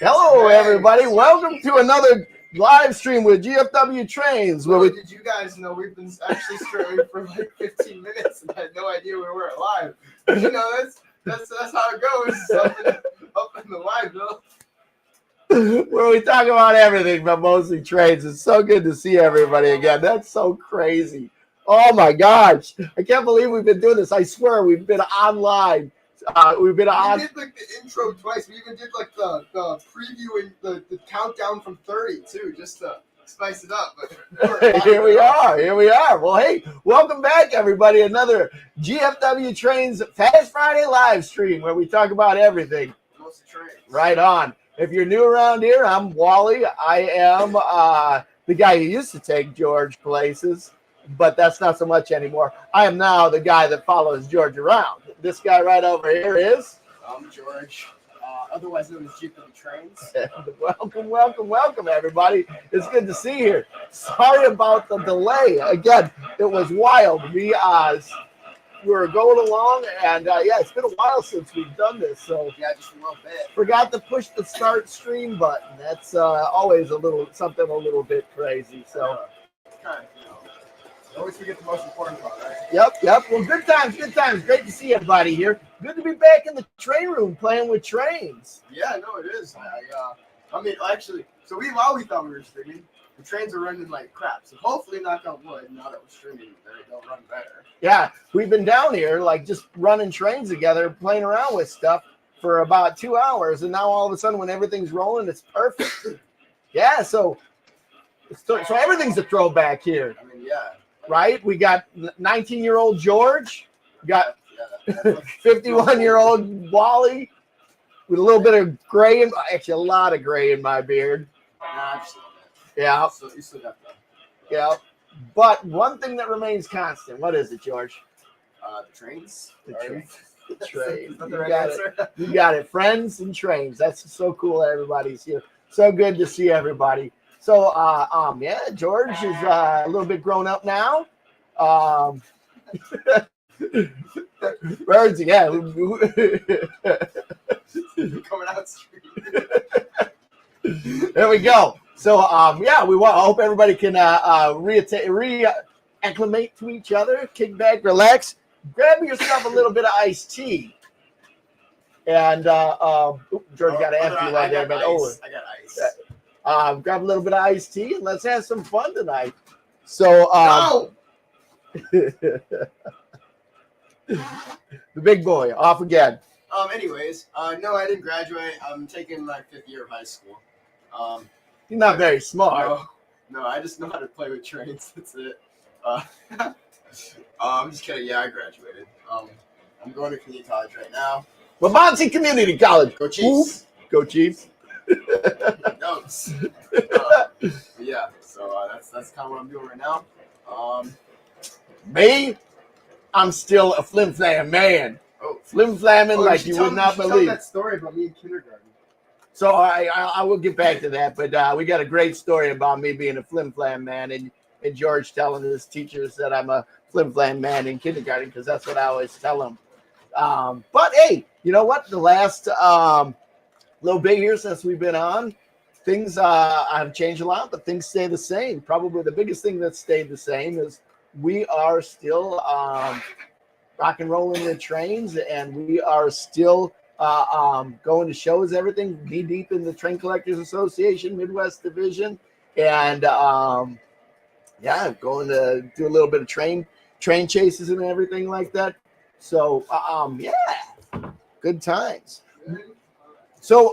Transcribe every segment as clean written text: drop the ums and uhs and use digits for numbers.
Hello, everybody. Welcome to another live stream with GFW Trains. Well, did you guys know we've been actually streaming for like 15 minutes and had no idea we weren't live? You know, that's how it goes up in the live, though. Where we talk about everything, but mostly trains. It's so good to see everybody again. That's so crazy. Oh my gosh. I can't believe we've been doing this. I swear we've been online. We did like the intro twice. We even did like the preview and the countdown from 30 too, just to spice it up. But Here we are. Well, hey, welcome back, everybody. Another GFW Trains Fast Friday live stream where we talk about everything. Mostly trains. Right on. If you're new around here, I'm Wally. I am the guy who used to take George places, but that's not so much anymore. I am now the guy that follows George around. This guy right over here is? I'm George, otherwise known as GFW Trains. Welcome, everybody. It's good to see you here. Sorry about the delay. Again, it was wild. We were going along, and it's been a while since we've done this, so yeah, just a little bit. Forgot to push the start stream button. That's always something a little bit crazy. So, always forget the most important part, right? Yep. Well, good times. Great to see everybody here. Good to be back in the train room playing with trains. Yeah, no, it is. I mean, actually, so we thought we were streaming. The trains are running like crap. So hopefully, knock on wood, now that we're streaming, they'll run better. Yeah, we've been down here like just running trains together, playing around with stuff for about 2 hours, and now all of a sudden, when everything's rolling, it's perfect. Yeah, so everything's a throwback here. I mean, yeah. Right? We got 19-year-old George. We got 51-year-old Wally with a little bit of gray, actually a lot of gray in my beard. Yeah. You still got that. Yeah. But one thing that remains constant. What is it, George? The trains. The trains. You got it. Friends and trains. That's so cool. Everybody's here. So good to see everybody. So, George is a little bit grown up now. Birds, yeah. Coming out street. There we go. So, I hope everybody can re-acclimate to each other, kick back, relax, grab yourself a little bit of iced tea. And, George got an empty one there, but I got ice. Grab a little bit of iced tea and let's have some fun tonight. So, the big boy off again. Anyways, no, I didn't graduate. I'm taking my 5th year of high school. You're not very smart. No, I just know how to play with trains. That's it. I'm just kidding. Yeah, I graduated. I'm going to community college right now. Wabansi Community College. Go Chiefs. Go Chiefs. Notes. Yeah, so that's kind of what I'm doing right now. Me, I'm still a flim-flam man. Flim-flamming like you would not believe. Tell that story about me in kindergarten. So I will get back to that, but we got a great story about me being a flim-flam man and George telling his teachers that I'm a flim-flam man in kindergarten because that's what I always tell them. But hey, you know what? The last little bit here since we've been on, things have changed a lot, but things stay the same. Probably the biggest thing that stayed the same is we are still rock and rolling the trains, and we are still going to shows, everything, knee deep in the Train Collectors Association Midwest Division, and going to do a little bit of train chases and everything like that. So good times. So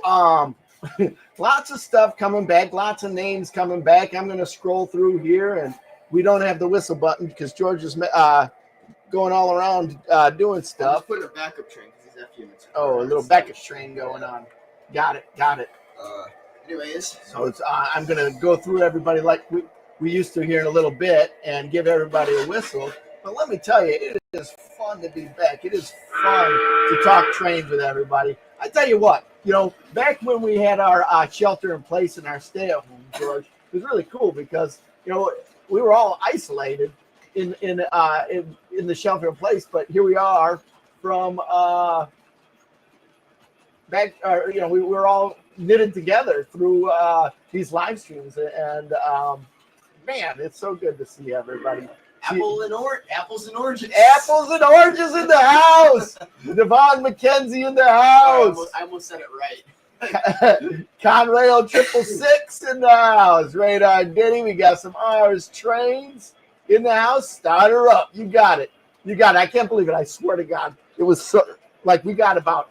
lots of stuff coming back, lots of names coming back. I'm going to scroll through here, and we don't have the whistle button because George is going all around doing stuff. Putting a backup train because he's after you. Oh, a little backup train going on. Got it. Anyways, so it's I'm going to go through everybody like we used to here in a little bit and give everybody a whistle. But let me tell you, it is fun to be back. It is fun to talk trains with everybody. I tell you what, back when we had our shelter in place and our stay at home, George, it was really cool because, we were all isolated in the shelter in place, but here we are from back, we were all knitted together through these live streams. And man, it's so good to see everybody. Apples and oranges. Apples and oranges in the house. Devon McKenzie in the house. I almost said it right. Conrail 666 in the house. Radar Diddy. We got some R's Trains in the house. Start her up. You got it. You got it. I can't believe it. I swear to God. It was so like we got about.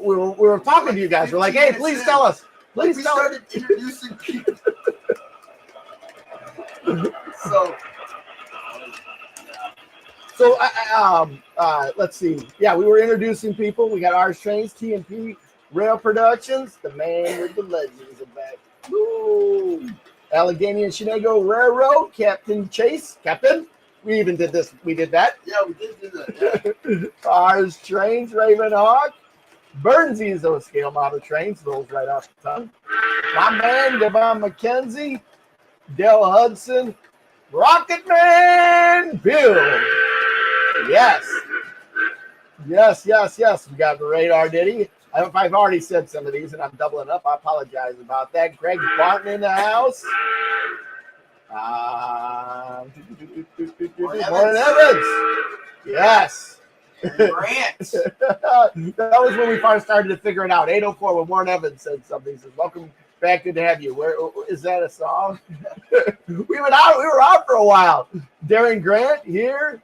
We were talking to you guys. We're like, hey, please tell us. Please we tell us. started introducing people. So let's see. Yeah, we were introducing people. We got R's Trains, TNP Rail Productions. The man with the legends are back. Woo! Allegheny and Shenango Railroad, Captain Chase. Captain, we even did this. We did that. Yeah, we did do that. Yeah. R's Trains, Raven Hawk. Burnsies, those scale model trains, rolls right off the tongue. My man, Devon McKenzie. Dale Hudson. Rocket Man Bill. Yes. Yes. We got the Radar Diddy. If I've already said some of these and I'm doubling up, I apologize about that. Greg Barton in the house. Warren Evans. Yes. Grant. That was when we first started to figure it out. 804 when Warren Evans said something. He says, welcome back, good to have you. Where is that a song? we were out for a while. Darren Grant here.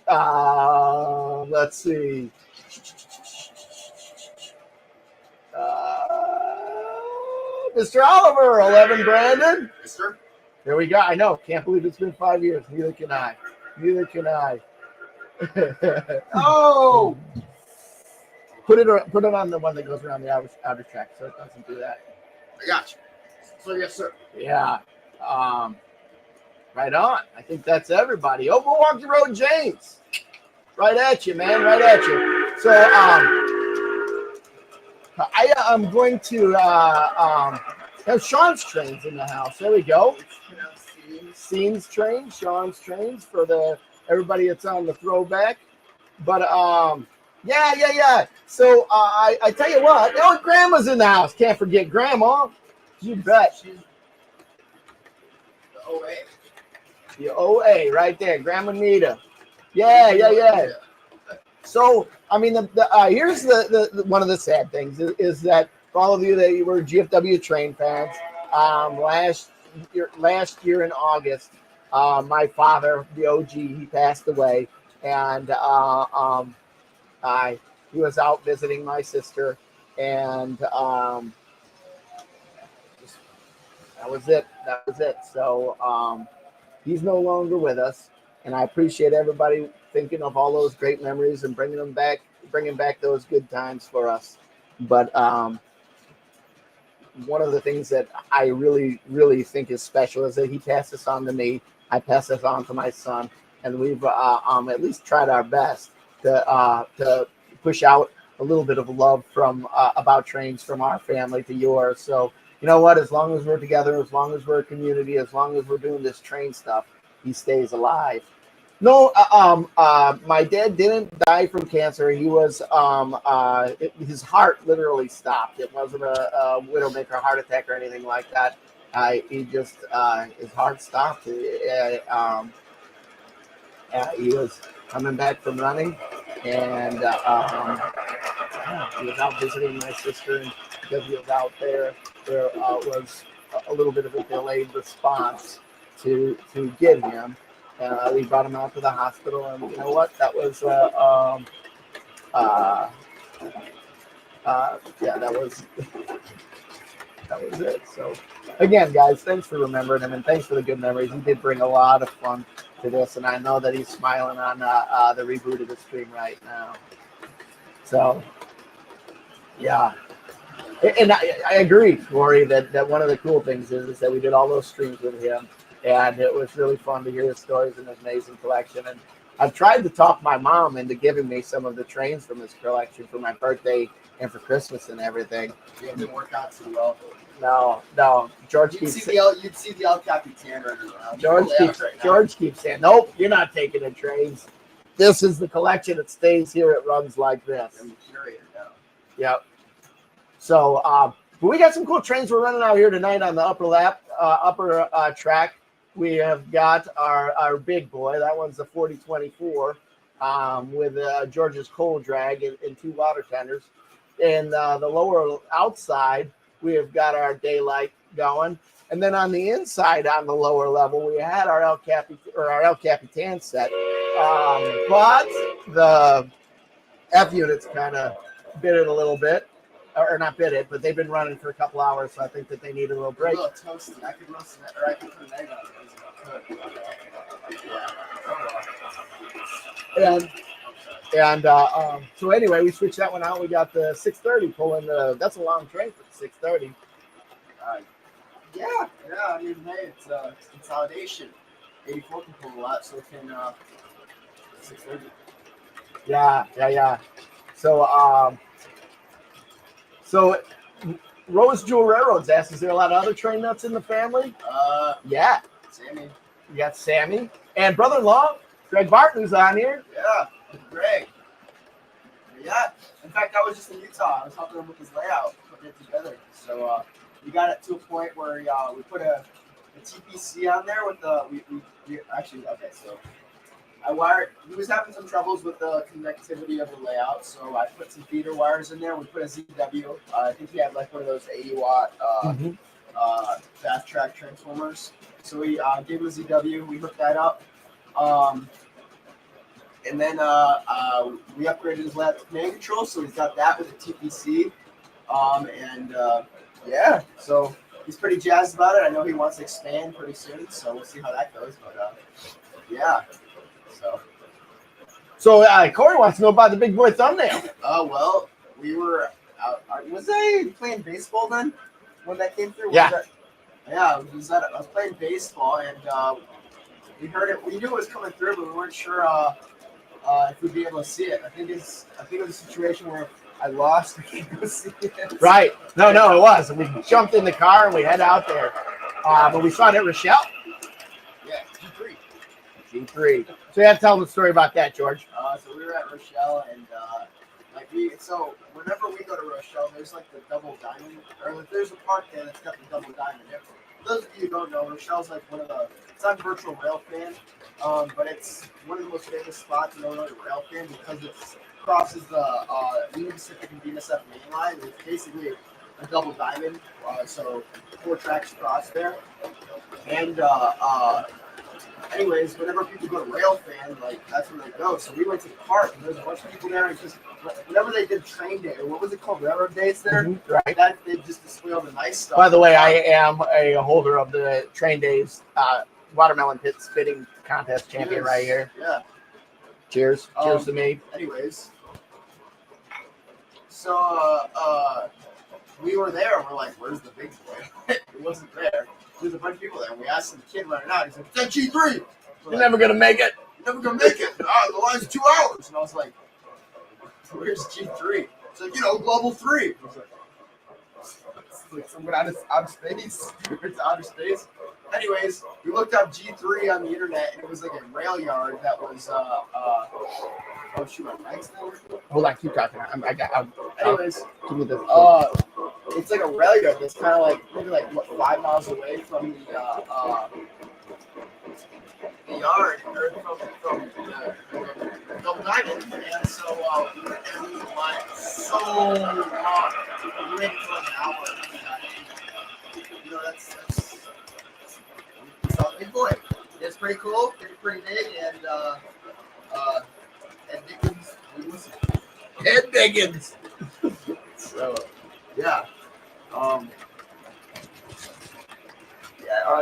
Let's see. Mr. Oliver, 11 Brandon. Yes, sir. There we go. I know. Can't believe it's been 5 years. Neither can I. Oh! Put it on the one that goes around the outer track so it doesn't do that. I got you. So, yes, sir. Yeah. Right on. I think that's everybody. Oh, Milwaukee Road James. Right at you, man. Right at you. So, I am going to have Sean's Trains in the house. There we go. Sean's Trains, Sean's Trains for everybody that's on the throwback. But yeah. So I tell you what, Grandma's in the house. Can't forget Grandma. You bet. The OA. The OA right there, Grandma Anita. Yeah. So, I mean, here's the one of the sad things is that for all of you that were GFW train fans, last year in August, my father, the OG, he passed away, and he was out visiting my sister, and that was it. So he's no longer with us, and I appreciate everybody thinking of all those great memories and bringing back those good times for us. But one of the things that I really, really think is special is that he passed this on to me. I pass this on to my son, and we've at least tried our best to push out a little bit of love from about trains from our family to yours. So you know what? As long as we're together, as long as we're a community, as long as we're doing this train stuff, he stays alive. No, my dad didn't die from cancer. He was, his heart literally stopped. It wasn't a widowmaker heart attack or anything like that. He just, his heart stopped. He was coming back from running, and he was out visiting my sister, and because he was out there was a little bit of a delayed response to get him. We brought him out to the hospital, and you know what? That was that was it. So again, guys, thanks for remembering him, and thanks for the good memories. He did bring a lot of fun to this, and I know that he's smiling on the reboot of the stream right now. So yeah. And I agree, Rory, that one of the cool things is that we did all those streams with him. And it was really fun to hear his stories and his amazing collection. And I've tried to talk my mom into giving me some of the trains from his collection for my birthday and for Christmas and everything. It didn't work out too well. No. You'd see the El Capitan running around. George keeps saying, nope, you're not taking the trains. This is the collection. It stays here. It runs like this. I'm the curator now. Yep. So, But we got some cool trains we're running out here tonight on the upper track. We have got our big boy. That one's the 4024 with George's coal drag and 2 water tenders. And the lower outside, we have got our daylight going. And then on the inside, on the lower level, we had our El Capitan set. But the F units kind of bit it a little bit. Or not bit it, but they've been running for a couple hours, so I think that they need a little break. A little toasty. I could roast it, or I could put an egg on it. And so anyway, we switched that one out. We got the 630 pulling that's a long train for the 630. Yeah. I mean, hey, it's consolidation. 84 can pull a lot, so can 630. Yeah. So Rose Jewel Railroads asks, is there a lot of other train nuts in the family? Yeah. Sammy. You got Sammy. And brother-in-law, Greg Barton, who's on here. Yeah, Greg. Yeah. In fact, I was just in Utah. I was helping him with his layout, putting it together. So we got it to a point where we put a TPC on there with the we actually okay. So I wired. He was having some troubles with the connectivity of the layout, so I put some feeder wires in there. We put a ZW. I think he had like one of those 80-watt fast track transformers. So we gave him a ZW. We hooked that up, and then we upgraded his layout to command control. So he's got that with a TPC, yeah. So he's pretty jazzed about it. I know he wants to expand pretty soon, so we'll see how that goes. But yeah. So Corey wants to know about the big boy thumbnail. Well, we were out. Was I playing baseball then when that came through? Yeah. I was playing baseball and we heard it. We knew it was coming through, but we weren't sure if we'd be able to see it. I think it was a situation where I lost. We could go see it. Right. No, it was. We jumped in the car and we head out there. But we saw it at Rochelle. Yeah, G3. So you have to tell the story about that, George. So we were at Rochelle, and so whenever we go to Rochelle, there's like the double diamond, or there's a park there that's got the double diamond. For those of you who don't know, Rochelle's like it's on Virtual Rail Fan, but it's one of the most famous spots in Illinois Rail Fan because it crosses the Union Pacific and BNSF main line. It's basically a double diamond, so 4 tracks cross there, and anyways, whenever people go to Rail Fan, like that's where they go. So we went to the park, and there's a bunch of people there. And just whenever they did train day, or what was it called, railroad days there? Mm-hmm, right. That they just display all the nice stuff. By the way, I am a holder of the Train Days watermelon pit spitting contest champion right here. Yeah. Cheers to me. Anyways, so we were there, and we're like, "Where's the big boy?" It wasn't there. There's a bunch of people there. And we asked the kid running out. He's like, "It's at G3." You're never gonna make it. You're never gonna make it. The line's 2 hours. And I was like, "Where's G3?" It's like, Global 3. I was like, it's like someone out of space. It's outer space. Anyways, we looked up G3 on the internet, and it was like a rail yard that was oh shoot, my mic's not working. Hold on, keep talking. Anyways, give me this. it's like a rail yard that's kind of like maybe like 5 miles away from the yard or from the Double Diamond, and so we went there. We were line so long. We waited for like an hour. That's big boy. It's pretty cool. It's pretty big, and Ed Biggins. So yeah.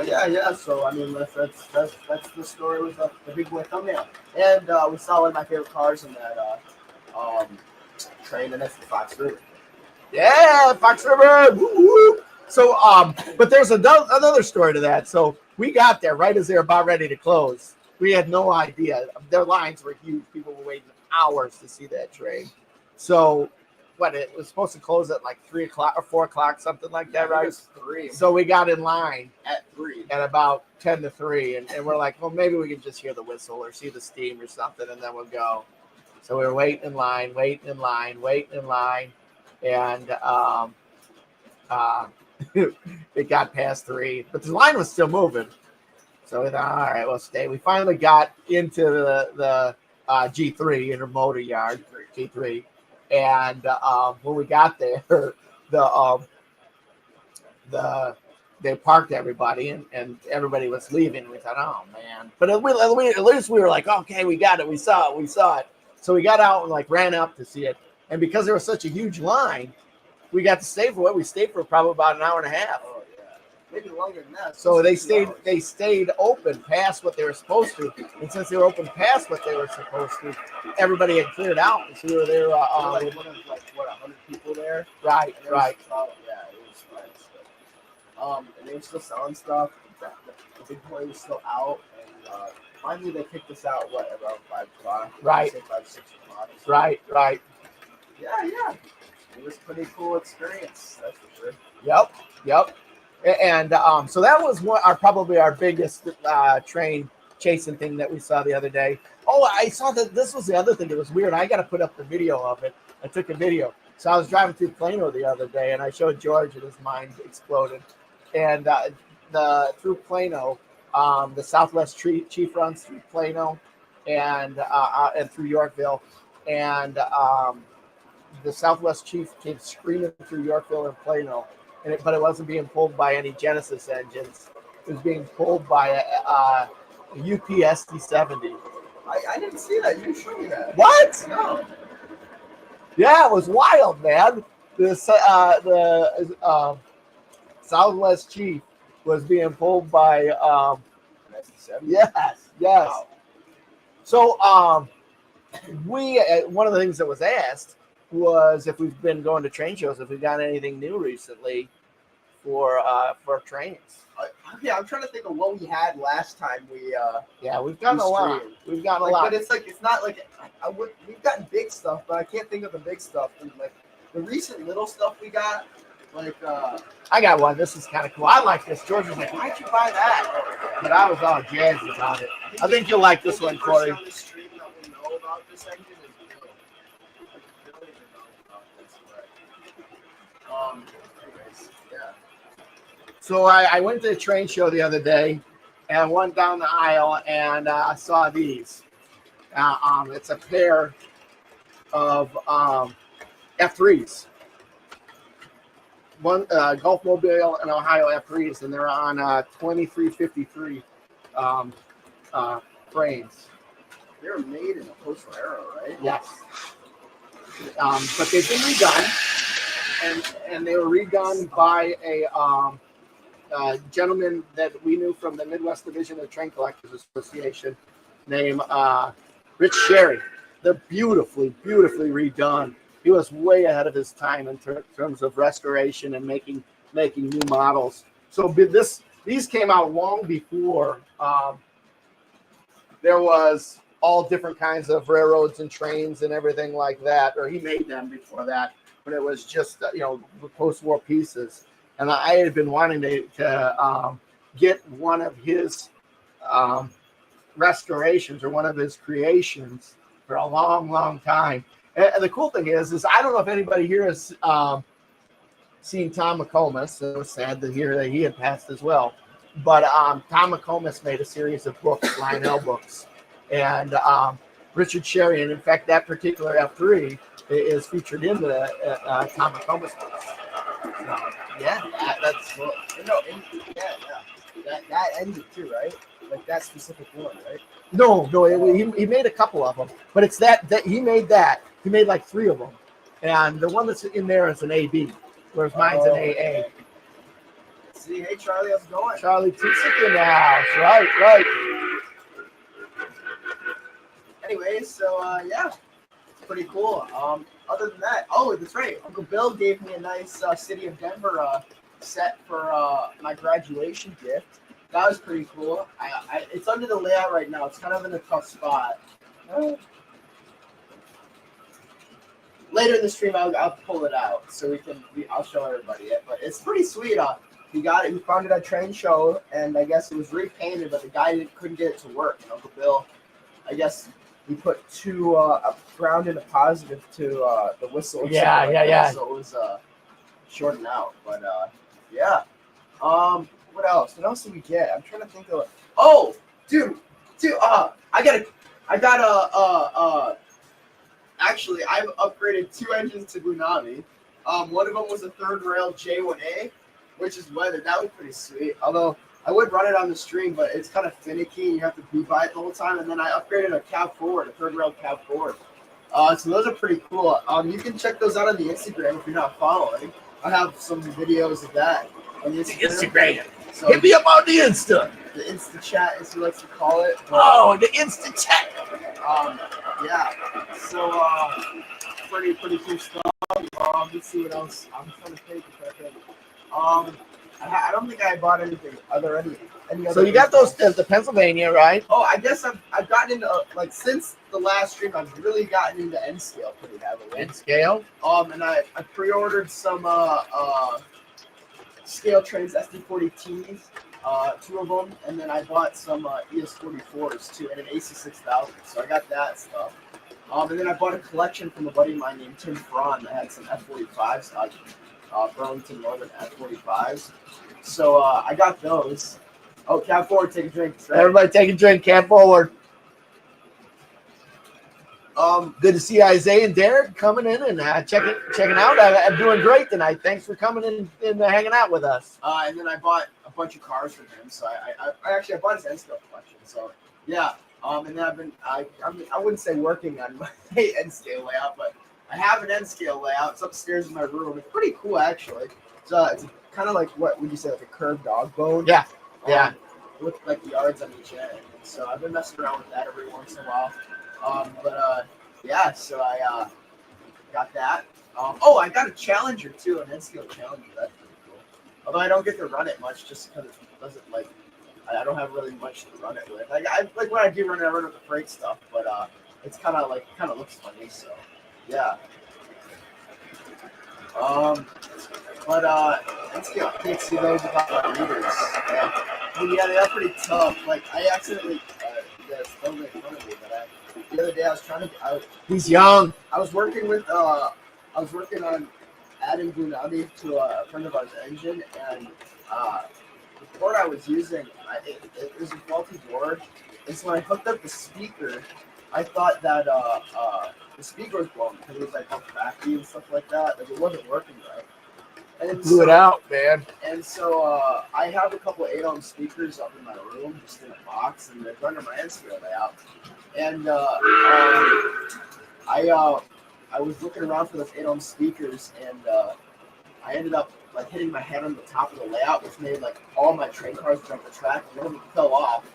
Yeah. So I mean, that's the story with the big boy thumbnail, and we saw one of my favorite cars in that train, and that's the Fox River. Yeah, Fox River. Woo-hoo. So, but there's another story to that. So we got there right as they were about ready to close. We had no idea. Their lines were huge. People were waiting hours to see that train. So, it was supposed to close at like 3 o'clock or 4 o'clock, something like that, right? It was 3. So we got in line at 3 at about 10 to 3, and we're like, well, maybe we can just hear the whistle or see the steam or something, and then we'll go. So we were waiting in line, and it got past 3, but the line was still moving. So we thought, all right, we'll stay. We finally got into the G3 intermotor yard, G3, and when we got there, the they parked everybody and everybody was leaving. We thought, oh man! But at least we were like, okay, we got it. We saw it. So we got out and like ran up to see it. And because there was such a huge line, we got to stay for it. We stayed for probably about an hour and a half. Oh yeah, maybe longer than that. So they stayed open past what they were supposed to. And since they were open past what they were supposed to, everybody had cleared out. So we were there. Like one of 100 people there. Right. Yeah, it was fun. And they were still selling stuff. The big boy was still out, and finally they kicked us out. Around 5 o'clock? Right. 5, 6 o'clock. Right. Yeah. It was a pretty cool experience. That's for sure. Yep. And so that was probably our biggest train chasing thing that we saw the other day. Oh, I saw that this was the other thing that was weird. I got to put up the video of it. I took a video. So I was driving through Plano the other day, and I showed George, and his mind exploded. And through Plano, the Southwest Chief runs through Plano and through Yorkville, and the Southwest Chief came screaming through Yorkville and Plano, but it wasn't being pulled by any Genesis engines. It was being pulled by a UPSD 70. I didn't see that. You showed me that. What? No. Yeah, it was wild, man. The Southwest Chief was being pulled by yes. Wow. So we one of the things that was asked was if we've been going to train shows, if we've got anything new recently for trains. Yeah, I'm trying to think of what we had last time we. Yeah, we've gotten a lot. We've gotten a lot. But it's not like we've gotten big stuff, but I can't think of the big stuff. And like the recent little stuff we got, like. I got one. This is kind of cool. I like this. George was like, "Why'd you buy that?" But I was all jazzed about it. I think you'll like this one, Corey. On the stream that we know about this engine is Bill. Bill even knows about this, but anyways, yeah. So I went to the train show the other day, and I went down the aisle and I saw these. It's a pair of F3s. One Gulf Mobile and Ohio F3s, and they're on 2353 frames. They were made in a postal era, right? Yes. But they've been redone, and they were redone by a gentleman that we knew from the Midwest Division of the Train Collectors Association named Rich Sherry. They're beautifully redone. He was way ahead of his time in terms of restoration and making new models. So these came out long before there was all different kinds of railroads and trains and everything like that. Or he made them before that, but it was just post-war pieces. And I had been wanting to get one of his restorations or one of his creations for a long time. And the cool thing is I don't know if anybody here has seen Tom McComas. It was sad to hear that he had passed as well. But Tom McComas made a series of books, Lionel books. And Richard Sherry, and in fact, that particular F3 is featured in the Tom McComas books. So, yeah, that's cool. That ended too, right? Like that specific one, right? No, he made a couple of them, but it's that he made that. He made like 3 of them, and the one that's in there is an AB, whereas mine's an AA. See, hey Charlie, how's it going? Charlie Tisick in the house, right. Anyways, so yeah, it's pretty cool. Other than that, oh, that's right. Uncle Bill gave me a nice City of Denver set for my graduation gift. That was pretty cool. It's under the layout right now. It's kind of in a tough spot. Later in the stream, I'll pull it out so I'll show everybody it. But it's pretty sweet. He got it. He found it at a train show, and I guess it was repainted, but the guy couldn't get it to work. And Uncle Bill, I guess he put a ground and a positive to the whistle. Yeah. So it was shorten out. But yeah. What else? What else did we get? I'm trying to think of. Oh, dude. I got a. Actually, I've upgraded 2 engines to Bunami. One of them was a third rail J1A, which is weathered. That was pretty sweet. Although I would run it on the stream, but it's kind of finicky. You have to be by it the whole time. And then I upgraded a cab forward, a third rail cab forward. So those are pretty cool. You can check those out on the Instagram if you're not following. I have some videos of that on the Instagram. So hit me up on the Insta. The Insta chat, as he likes to call it. Oh, the Insta chat. Yeah. So pretty cool stuff. Let's see what else. I'm trying to think if I can. I don't think I bought anything. Are there any other? So you got those the Pennsylvania, right? Oh, I guess I've gotten into like since the last stream, I've really gotten into N scale pretty heavily. N scale. And I pre-ordered some scale trains SD40Ts, 2 of them, and then I bought some ES44s too, and an AC6000. So I got that stuff. And then I bought a collection from a buddy of mine named Tim Fraun that had some F45s, Burlington Northern F45s. So I got those. Oh, cab forward, take a drink. Right? Everybody take a drink, cab forward. Good to see Isaiah and Derek coming in and checking out. I'm doing great tonight. Thanks for coming in and hanging out with us. And then I bought a bunch of cars from him. So I bought his N-scale collection. So yeah. And then I wouldn't say working on my N-scale layout, but I have an N-scale layout. It's upstairs in my room. It's pretty cool actually. It's kind of like, what would you say, like a curved dog bone? Yeah. Yeah. With like the yards on each end. So I've been messing around with that every once in a while. Yeah, so I got that. I got a Challenger too, an N-scale Challenger. That's pretty cool. Although I don't get to run it much, just because it doesn't I don't have really much to run it with. Like when I do run it, I run with the freight stuff, but it's kind of looks funny. So yeah. N-scale, I can't see those without my readers. Yeah, they are pretty tough. Like I accidentally don't make fun of me, but the other day I was trying to. He's young. I was working on adding Bunami to a friend of ours' engine, and the board I was using, it was a faulty board, and so when I hooked up the speaker, I thought that the speaker was blown because it was like all cracky and stuff like that. Like it wasn't working right. And Blew it out, man. And so I have a couple of 8-ohm speakers up in my room, just in a box, and they're under my N-scale layout. And I was looking around for those 8-ohm speakers, and I ended up like hitting my head on the top of the layout, which made like all my train cars jump the track. And one of them fell off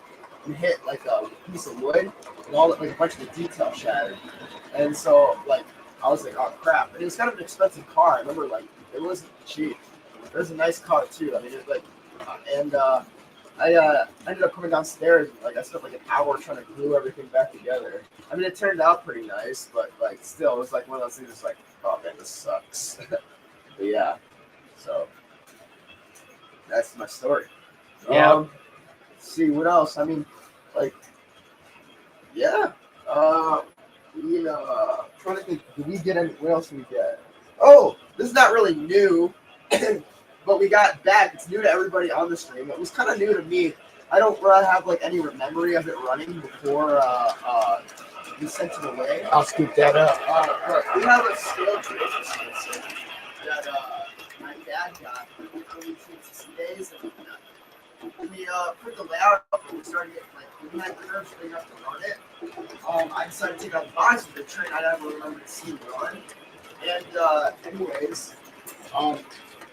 and hit like a piece of wood, and all like a bunch of the detail shattered. And so like I was like, oh crap! And it was kind of an expensive car. I remember like it wasn't cheap. It was a nice car too. I mean, it like, I ended up coming downstairs and like I spent like an hour trying to glue everything back together. I mean, it turned out pretty nice, but like still, it was like one of those things. That's like, oh man, this sucks. But yeah, so that's my story. Yeah. Let's see what else. I mean, like, yeah. Trying to think. Did we get any? What else did we get? Oh, this is not really new, but we got back. It's new to everybody on the stream. It was kind of new to me. I don't really have like any memory of it running before we sent it away. I'll scoop that up. But we have a scale train system that my dad got when we took 60 days, and we put the layout up and we started getting like we had the nerves big enough to run it. I decided to take out the box of the train I never remembered seeing run. And anyways,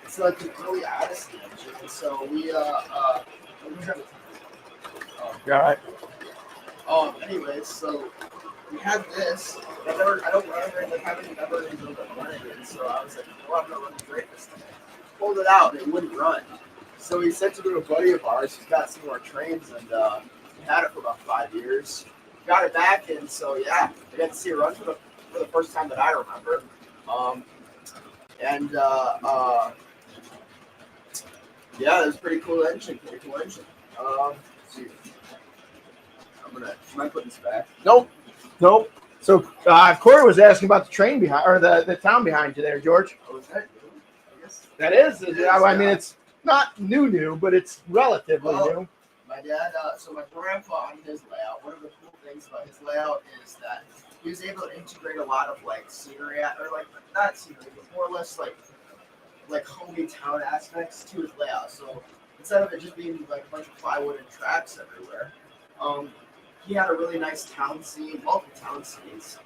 it's like an early Odyssey engine, and so we All right. anyways, so we had this. I don't remember like having never been able to run it, and so I was like, well, I'm gonna run the train this time. Pulled it out, and it wouldn't run. So we sent it to a buddy of ours who's got some more trains, and we had it for about 5 years. Got it back, and so yeah, I got to see it run for the first time that I remember. Yeah, it was pretty cool engine. Let's see. Am I putting this back? Nope. So Corey was asking about the train behind, or the town behind you there, George. Oh, is that? That is. It is, I mean, yeah. it's not new, but it's relatively Well, new. My dad, so my grandpa on his layout, one of the cool things about his layout is that he was able to integrate a lot of like scenery, or like not scenery, but more or less like hometown aspects to his layout. So instead of it just being like a bunch of plywood and tracks everywhere, he had a really nice town scene, multiple town scenes.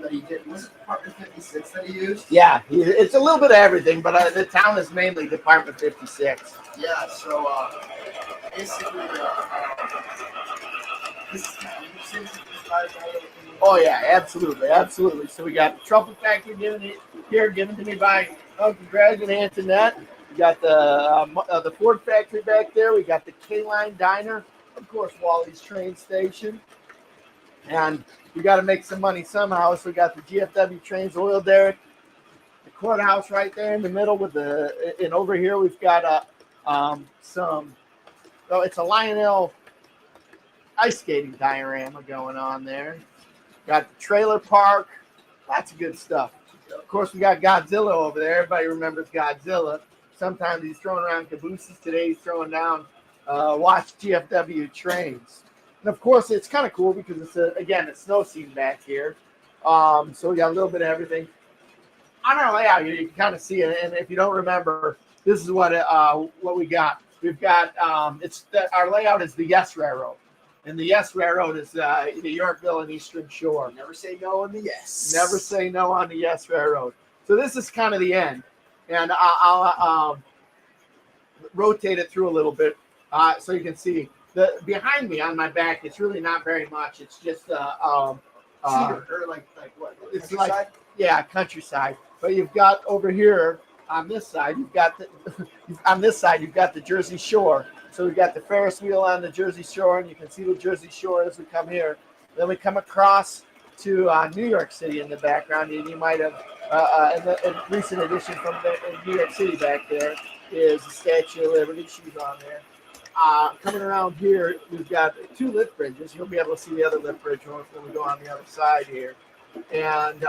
That he did. Was it Department 56 that he used? Yeah, it's a little bit of everything, but the town is mainly Department 56. Yeah. So basically, Oh yeah, absolutely. So we got the truffle factory given to me by Uncle Greg and Antoinette. We got the Ford factory back there. We got the K-Line diner, of course, Wally's train station, and we got to make some money somehow. So we got the GFW Trains oil derrick, the courthouse right there in the middle with and over here we've got it's a Lionel ice skating diorama going on there. Got the trailer park, lots of good stuff. Of course, we got Godzilla over there. Everybody remembers Godzilla. Sometimes he's throwing around cabooses. Today he's throwing down watch GFW trains. And of course, it's kind of cool because it's a snow scene back here. So we got a little bit of everything. On our layout here, you can kind of see it. And if you don't remember, this is what we got. We've got our layout is the Yes Railroad. And the Yes Railroad is the Yorkville and Eastern Shore. Never say no on the yes. Never say no on the Yes Railroad. So this is kind of the end. And I'll rotate it through a little bit so you can see. Behind me on my back, it's really not very much. It's just or like what? It's like countryside. But you've got over here on this side, you've got the Jersey Shore. So we've got the Ferris wheel on the Jersey Shore, and you can see the Jersey Shore as we come here. Then we come across to New York City in the background, and you might have a recent addition from New York City back there is the Statue of Liberty. She's on there. Coming around here, we've got two lift bridges. You'll be able to see the other lift bridge when we go on the other side here. And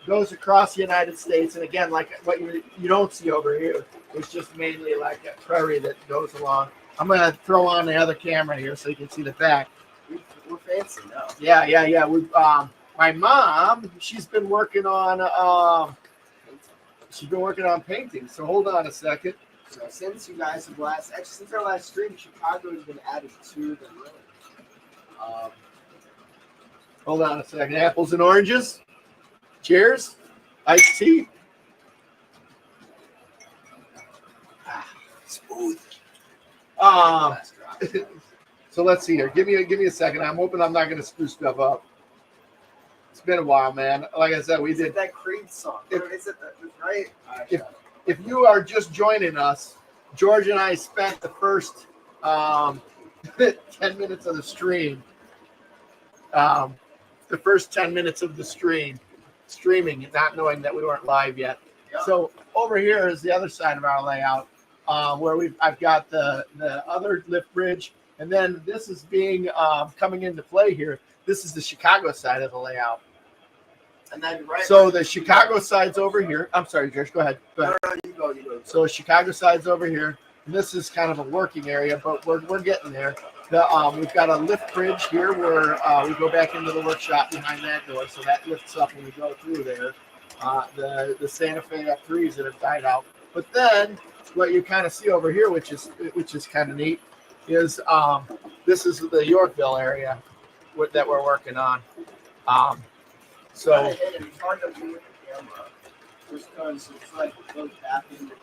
goes across the United States. And again, like what you don't see over here, it's just mainly like a prairie that goes along. I'm going to throw on the other camera here so you can see the back. We're fancy now. Yeah. My mom, she's been working on painting. So hold on a second. So since you guys have since our last stream, Chicago has been added to the room. Hold on a second. Apples and oranges. Cheers. Iced tea. Smooth. So let's see here. Give me a second. I'm hoping I'm not going to screw stuff up. It's been a while, man. Like I said, we did that Creed song. Is it right? If you are just joining us, George and I spent the first 10 minutes of the stream. The first 10 minutes of the streaming and not knowing that we weren't live yet. Yeah. So over here is the other side of our layout, where I've got the other lift bridge, and then this is being coming into play here. This is the Chicago side of the layout. And then the Chicago side's over here. I'm sorry, George. Go ahead. No, you go. So Chicago side's over here. And this is kind of a working area, but we're getting there. We've got a lift bridge here where we go back into the workshop behind that door, so that lifts up when we go through there. The Santa Fe F3s that have died out. But then what you kind of see over here, which is kind of neat, is this is the Yorkville area that we're working on. So it's hard to do with the camera just because it's like it goes back into the.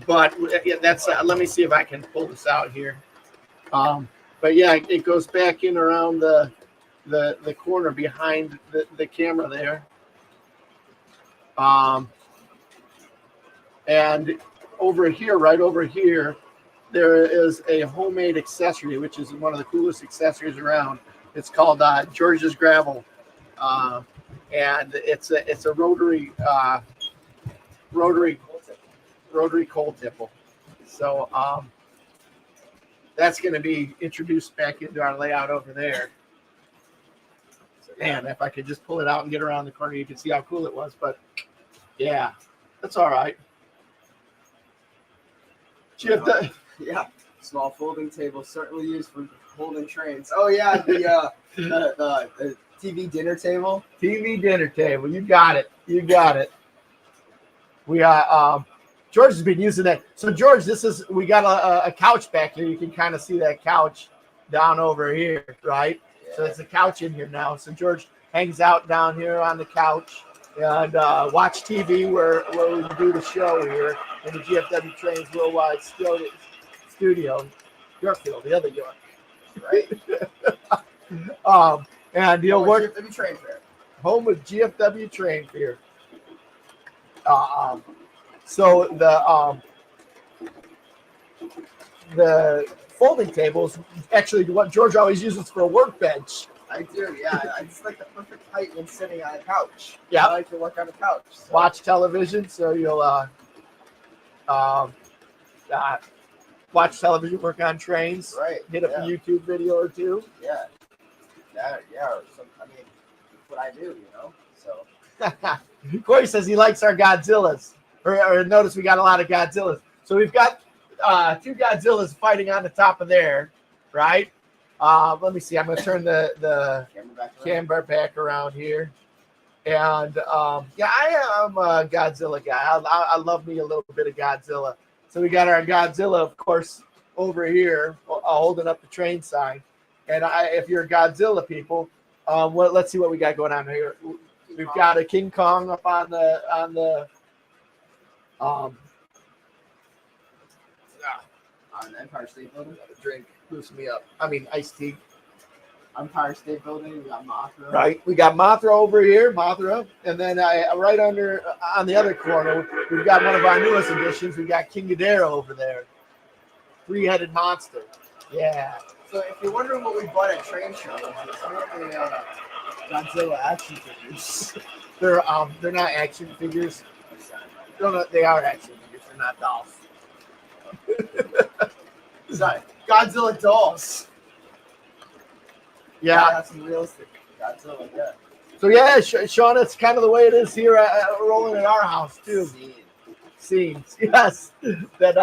But yeah, that's. Let me see if I can pull this out here. But yeah, it goes back in around the corner behind the camera there. And over here, right over here, there is a homemade accessory, which is one of the coolest accessories around. It's called George's Gravel, and it's a rotary coal tipple. So that's going to be introduced back into our layout over there. And if I could just pull it out and get around the corner, you can see how cool it was. But yeah, That's all right. Yeah, small folding table certainly used for holding trains. Oh yeah, the TV dinner table. TV dinner table. You got it. You got it. We George has been using that. So George, we got a couch back here. You can kind of see that couch down over here, right? Yeah. So there's a couch in here now. So George hangs out down here on the couch and watch TV where we do the show here in the GFW Trains Worldwide Studio, Yorkville, the other York, right? And he'll work GFW Train Fair, home of GFW Train Fair. So the folding tables actually what George always uses for a workbench. I do, yeah. It's like the perfect height when sitting on a couch. Yeah, I like to work on a couch. So. Watch television, so you'll watch television, work on trains, right? Hit up a YouTube video or two. Yeah. Or some, I mean, that's what I do, you know. So. Corey says he likes our Godzillas. Or notice we got a lot of Godzillas. So we've got two Godzillas fighting on the top of there, right? Let me see. I'm going to turn the camera back around here. And yeah, I am a Godzilla guy. I love me a little bit of Godzilla. So we got our Godzilla, of course, over here holding up the train sign. And if you're a Godzilla people, let's see what we got going on here. We've got a King Kong up on the Empire State Building. Drink, loosen me up. I mean, iced tea. Empire State Building. We got Mothra. Right. We got Mothra over here, and then right under on the other corner, we've got one of our newest additions. We got King Ghidorah over there, three-headed monster. Yeah. So if you're wondering what we bought at train shows, it's mainly Godzilla action figures. They're not action figures. They are action figures. They're not dolls. Sorry, Godzilla dolls. Yeah, that's some realistic Godzilla. Yeah. So yeah, Sean, it's kind of the way it is here rolling at our house too. Scenes, yes. That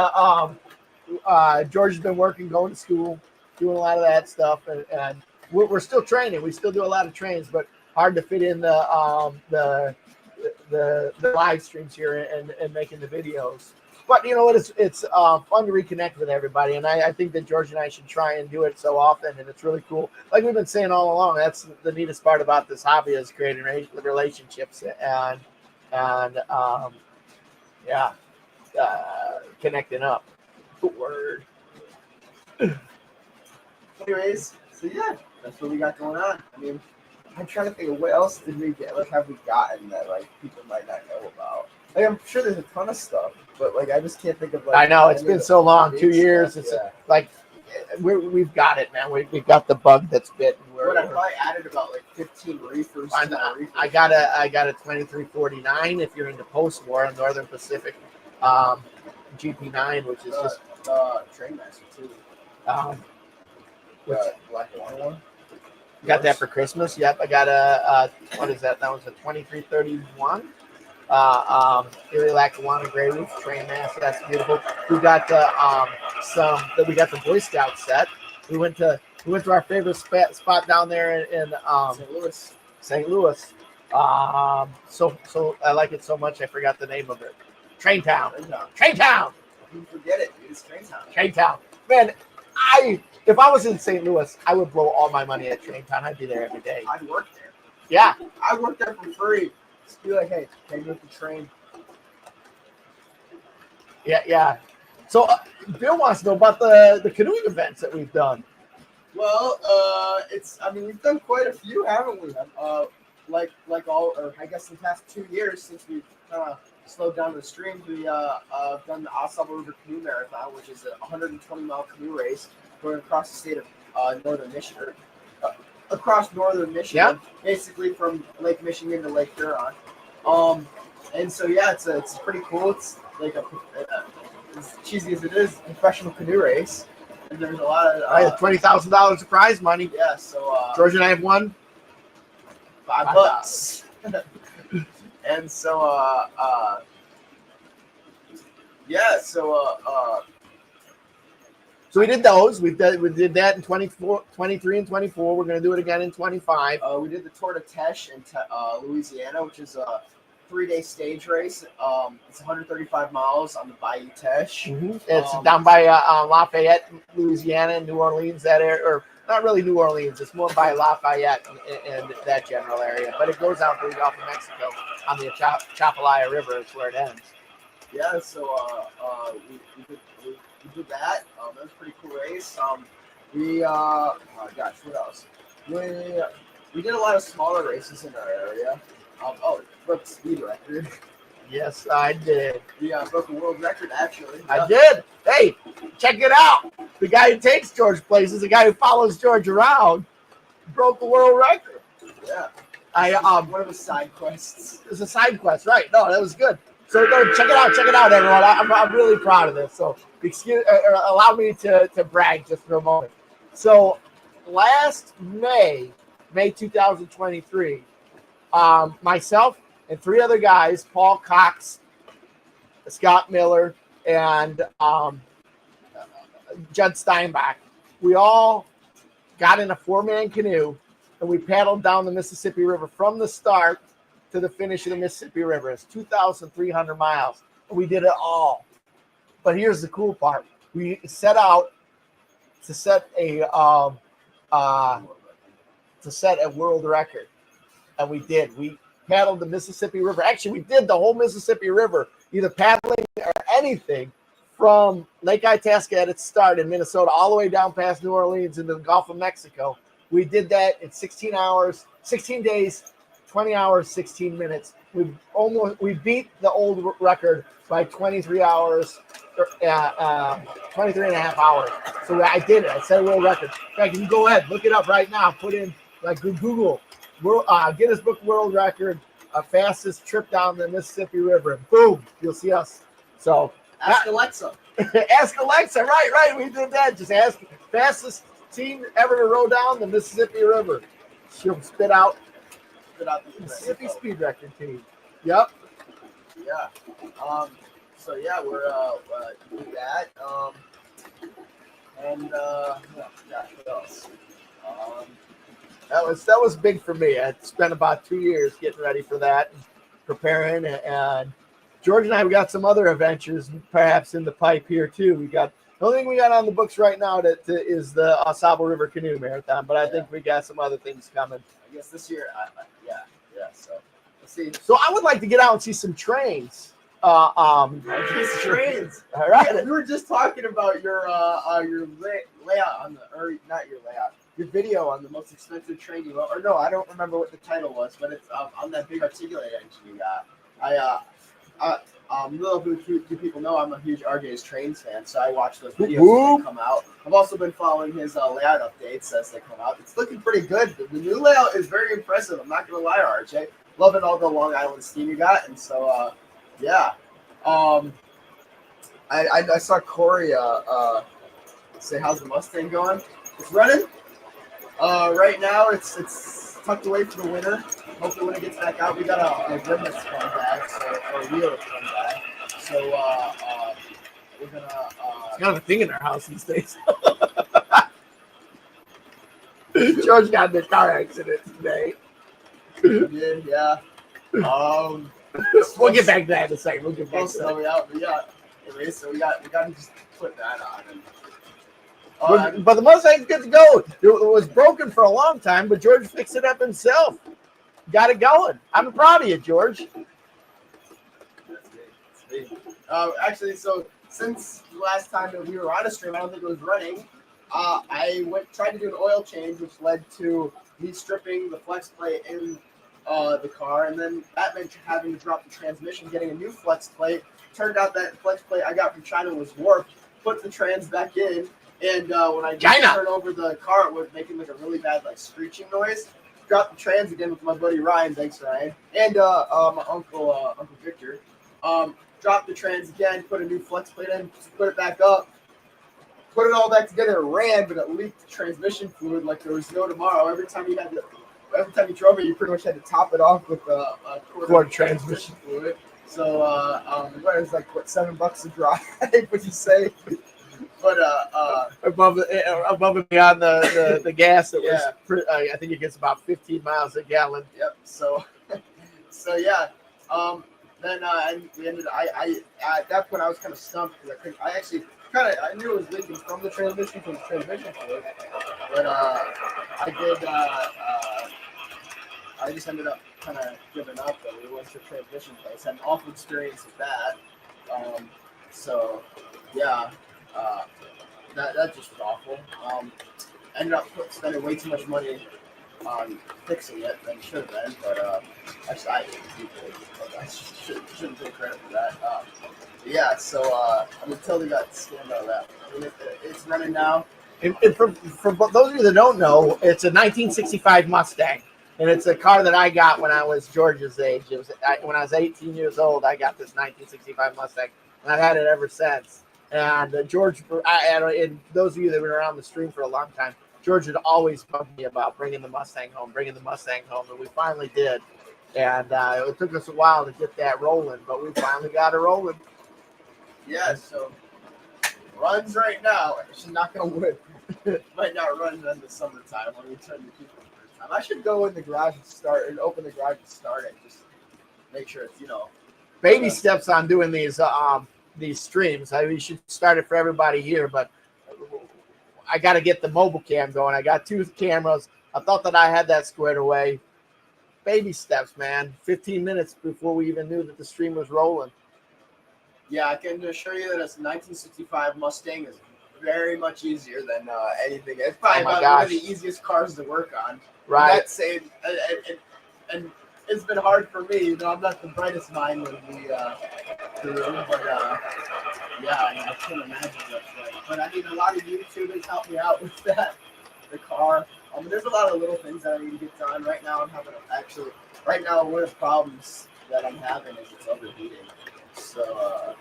George has been working, going to school, doing a lot of that stuff, and we're still training. We still do a lot of trains, but hard to fit in the live streams here and making the videos. But you know what? It's fun to reconnect with everybody, and I think that George and I should try and do it so often, and it's really cool. Like we've been saying all along, that's the neatest part about this hobby is creating relationships and connecting up. Good word. Anyways, so yeah, that's what we got going on. I mean, I'm trying to think of what else did we get? Like, have we gotten that like people might not know about? Like, I'm sure there's a ton of stuff, but like I just can't think of. Like, I know it's been so long, 2 years. It's like we've got it, man. We've got the bug that's bitten. I probably added about like 15 reefers. I got a 2349 if you're into post-war in Northern Pacific, GP9, which is just Train Master too. Black and white one. Got that for Christmas. Yep, I got a what is that? That was a 2331. Erie Lackawanna Gray Roof Train Master. That's beautiful. We got we got the Boy Scout set. We went to our favorite spot down there in St. Louis. So I like it so much I forgot the name of it. Train Town. You forget it, dude. It's Train Town. Man, if I was in St. Louis, I would blow all my money at Train Town. I'd be there every day. I'd work there. Yeah. I work there for free. Just be like, hey, take me with the train. Yeah. So Bill wants to know about the canoeing events that we've done. Well, we've done quite a few, haven't we? I guess in the past 2 years since we've kind of slowed down the streams, we done the Osable River Canoe Marathon, which is a 120-mile canoe race going across the state of northern Michigan. Across northern Michigan, basically from Lake Michigan to Lake Huron. And so it's pretty cool. It's like as cheesy as it is, professional canoe race. And there's a lot of $20,000 of prize money. Yeah, so George and I have won $5. And so Yeah. So we did those. We did that in 24, 23 and 24. We're going to do it again in 25. We did the Tour de Teche in Louisiana, which is a 3-day stage race. It's 135 miles on the Bayou Teche. Mm-hmm. It's down by Lafayette, Louisiana, and New Orleans, that area, or not really New Orleans. It's more by Lafayette and that general area. But it goes out to the Gulf of Mexico on the Chapalaya River. Is where it ends. Yeah, so we did that. That was a pretty cool race. Oh gosh, what else? We did a lot of smaller races in our area. Broke the speed record. Yes, I did. Yeah, broke a world record actually. I did. Hey, check it out. The guy who takes George places, the guy who follows George around, broke the world record. Yeah. One of the side quests. It's a side quest, right? No, that was good. So no, check it out, everyone. I'm really proud of this. So allow me to brag just for a moment. So last May 2023, myself and 3 other guys, Paul Cox, Scott Miller, and Judd Steinbach, we all got in a 4-man canoe and we paddled down the Mississippi River from the start to the finish of the Mississippi River. It's 2,300 miles. And we did it all. But here's the cool part. We set out to set a world record. And we did. We paddled the Mississippi River. Actually, we did the whole Mississippi River, either paddling or anything, from Lake Itasca at its start in Minnesota all the way down past New Orleans into the Gulf of Mexico. We did that in 16 hours, 16 days, 20 hours, 16 minutes. We beat the old record by 23 hours, 23 and a half hours. So I did it. I set a world record. In fact, you can go ahead, look it up right now. Put in, like, Google Guinness Book World Record, fastest trip down the Mississippi River. Boom, you'll see us. So ask Alexa. Ask Alexa, right. We did that. Just ask fastest team ever to row down the Mississippi River. She'll spit out the Mississippi speed record team. Yep. Yeah. So yeah, we're doing that. What else? That was big for me. I spent about 2 years getting ready for that, and preparing, and George and I, we got some other adventures perhaps in the pipe here too. The only thing we got on the books right now is the Osable River Canoe Marathon, but I think we got some other things coming. I guess this year, so let's see. So I would like to get out and see some trains. Trains. All right. Yeah, we were just talking about your layout on not your layout, your video on the most expensive train you own. Or no, I don't remember what the title was, but it's on that big articulated engine you got. Little do people know I'm a huge RJ's Trains fan, so I watch those videos as they come out. I've also been following his layout updates as they come out. It's looking pretty good. The new layout is very impressive. I'm not gonna lie, RJ. Loving all the Long Island steam you got, and so yeah. I saw Corey say, "How's the Mustang going?" It's running. Right now it's tucked away for the winter. Hopefully when it gets back out, we got a rim that's come back, or a wheel that's come back. So we're gonna. It's kind of a thing in our house these days. George got in a car accident today. Yeah. We'll get back to that in a second. We'll get back to that. Out, but yeah. Anyway, so we got to just put that on. And, but the Mustang's good to go. It was broken for a long time, but George fixed it up himself. Got it going. I'm proud of you, George. That's me. Actually, so since the last time that we were on a stream, I don't think it was running. I tried to do an oil change, which led to me stripping the flex plate in the car, and then that meant having to drop the transmission, getting a new flex plate. Turned out that flex plate I got from China was warped. Put the trans back in, and when I turned over the car, it was making like a really bad screeching noise. Dropped the trans again with my buddy Ryan. Thanks, Ryan, and my uncle Victor. Dropped the trans again. Put a new flex plate in. Put it back up. Put it all back together. It ran, but it leaked transmission fluid like there was no tomorrow. Every time you drove it, you pretty much had to top it off with quart transmission fluid. So what is like what $7 a drive? Would you say? But above and beyond the gas, it Yeah. was. I think it gets about 15 miles a gallon. yep. So yeah. Then we ended. I at that point I was kind of stumped because I couldn't. I actually I knew it was leaking from the transmission fluid, but I did. I just ended up kind of giving up. But we went to a transmission place. Had an awful experience with that. So yeah, that just was awful. Ended up spending way too much money on fixing it than should have been. But actually, I didn't do it. I shouldn't take credit for that. Yeah, so I mean, totally got scammed out of that. I mean, it's running now. And for those of you that don't know, it's a 1965 Mustang, and it's a car that I got when I was George's age. It was when I was 18 years old. I got this 1965 Mustang, and I've had it ever since. And George, and those of you that have been around the stream for a long time, George had always bugged me about bringing the Mustang home, and we finally did. And it took us a while to get that rolling, but we finally got it rolling. Yeah, so runs right now. She's not gonna win. Might not run in the summertime when we turn the keep for the first time. I should go in the garage and open the garage and start it. Just make sure it's baby steps on doing these streams. We should start it for everybody here, but I got to get the mobile cam going. I got 2 cameras. I thought that I had that squared away. Baby steps, man. 15 minutes before we even knew that the stream was rolling. Yeah, I can assure you that a 1965 Mustang is very much easier than anything. It's probably one of the easiest cars to work on. Right. That same, and it's been hard for me. I'm not the brightest mind with the room, but yeah, I can't imagine what's like. But I mean, a lot of YouTubers help me out with that. The car. There's a lot of little things that I need to get done. Right now, one of the problems that I'm having is it's overheating. So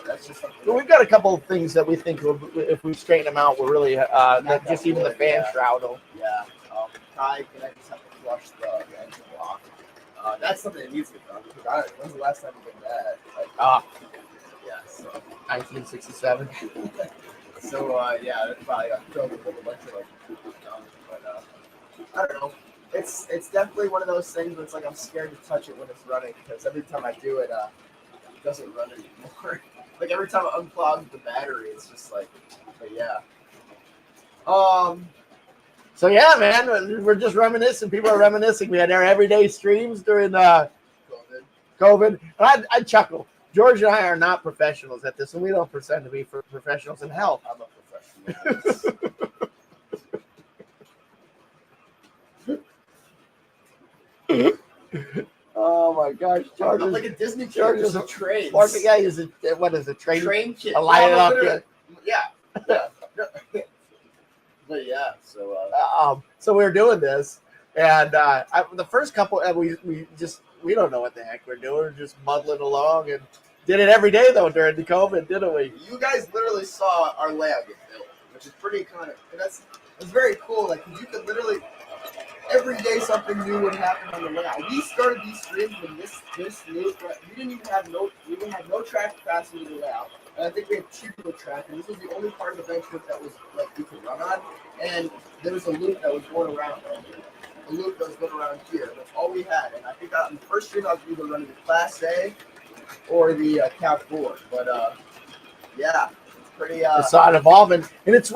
that's just something. Well, we've got a couple of things that we think if we straighten them out, we're really just even the fan shroud. Yeah. I just have to flush the engine block. That's something that needs to get done. When's the last time you did that? Yeah. So 1967. So yeah, that's probably got filled with a bunch of but I don't know. It's definitely one of those things where it's like I'm scared to touch it when it's running because every time I do it, it doesn't run anymore. Like every time I unplug the battery, it's just like, but yeah. So yeah, man, we're just reminiscing. People are reminiscing. We had our everyday streams during COVID. And I chuckle. George and I are not professionals at this, and we don't pretend to be professionals in health. I'm a professional. Oh my gosh, George! I'm like a Disney George is a train. What is it? What is it? Train kid. A light it up. Yeah. But yeah, so we're doing this, and the first couple, we don't know what the heck we're doing. We're just muddling along, and did it every day though during the COVID, didn't we? You guys literally saw our layout get built, which is pretty that's very cool. Like you could literally every day something new would happen on the layout. We started these streams with this new. We didn't have no track capacity to the layout. And I think we had 2 people track, and this was the only part of the bench that was like we could run on. And there was a loop that was going around. A loop that was going around here. That's all we had. And I think on the first stream I was either running the Class A or the Cap 4. But yeah, it's pretty. It's not evolving, and it's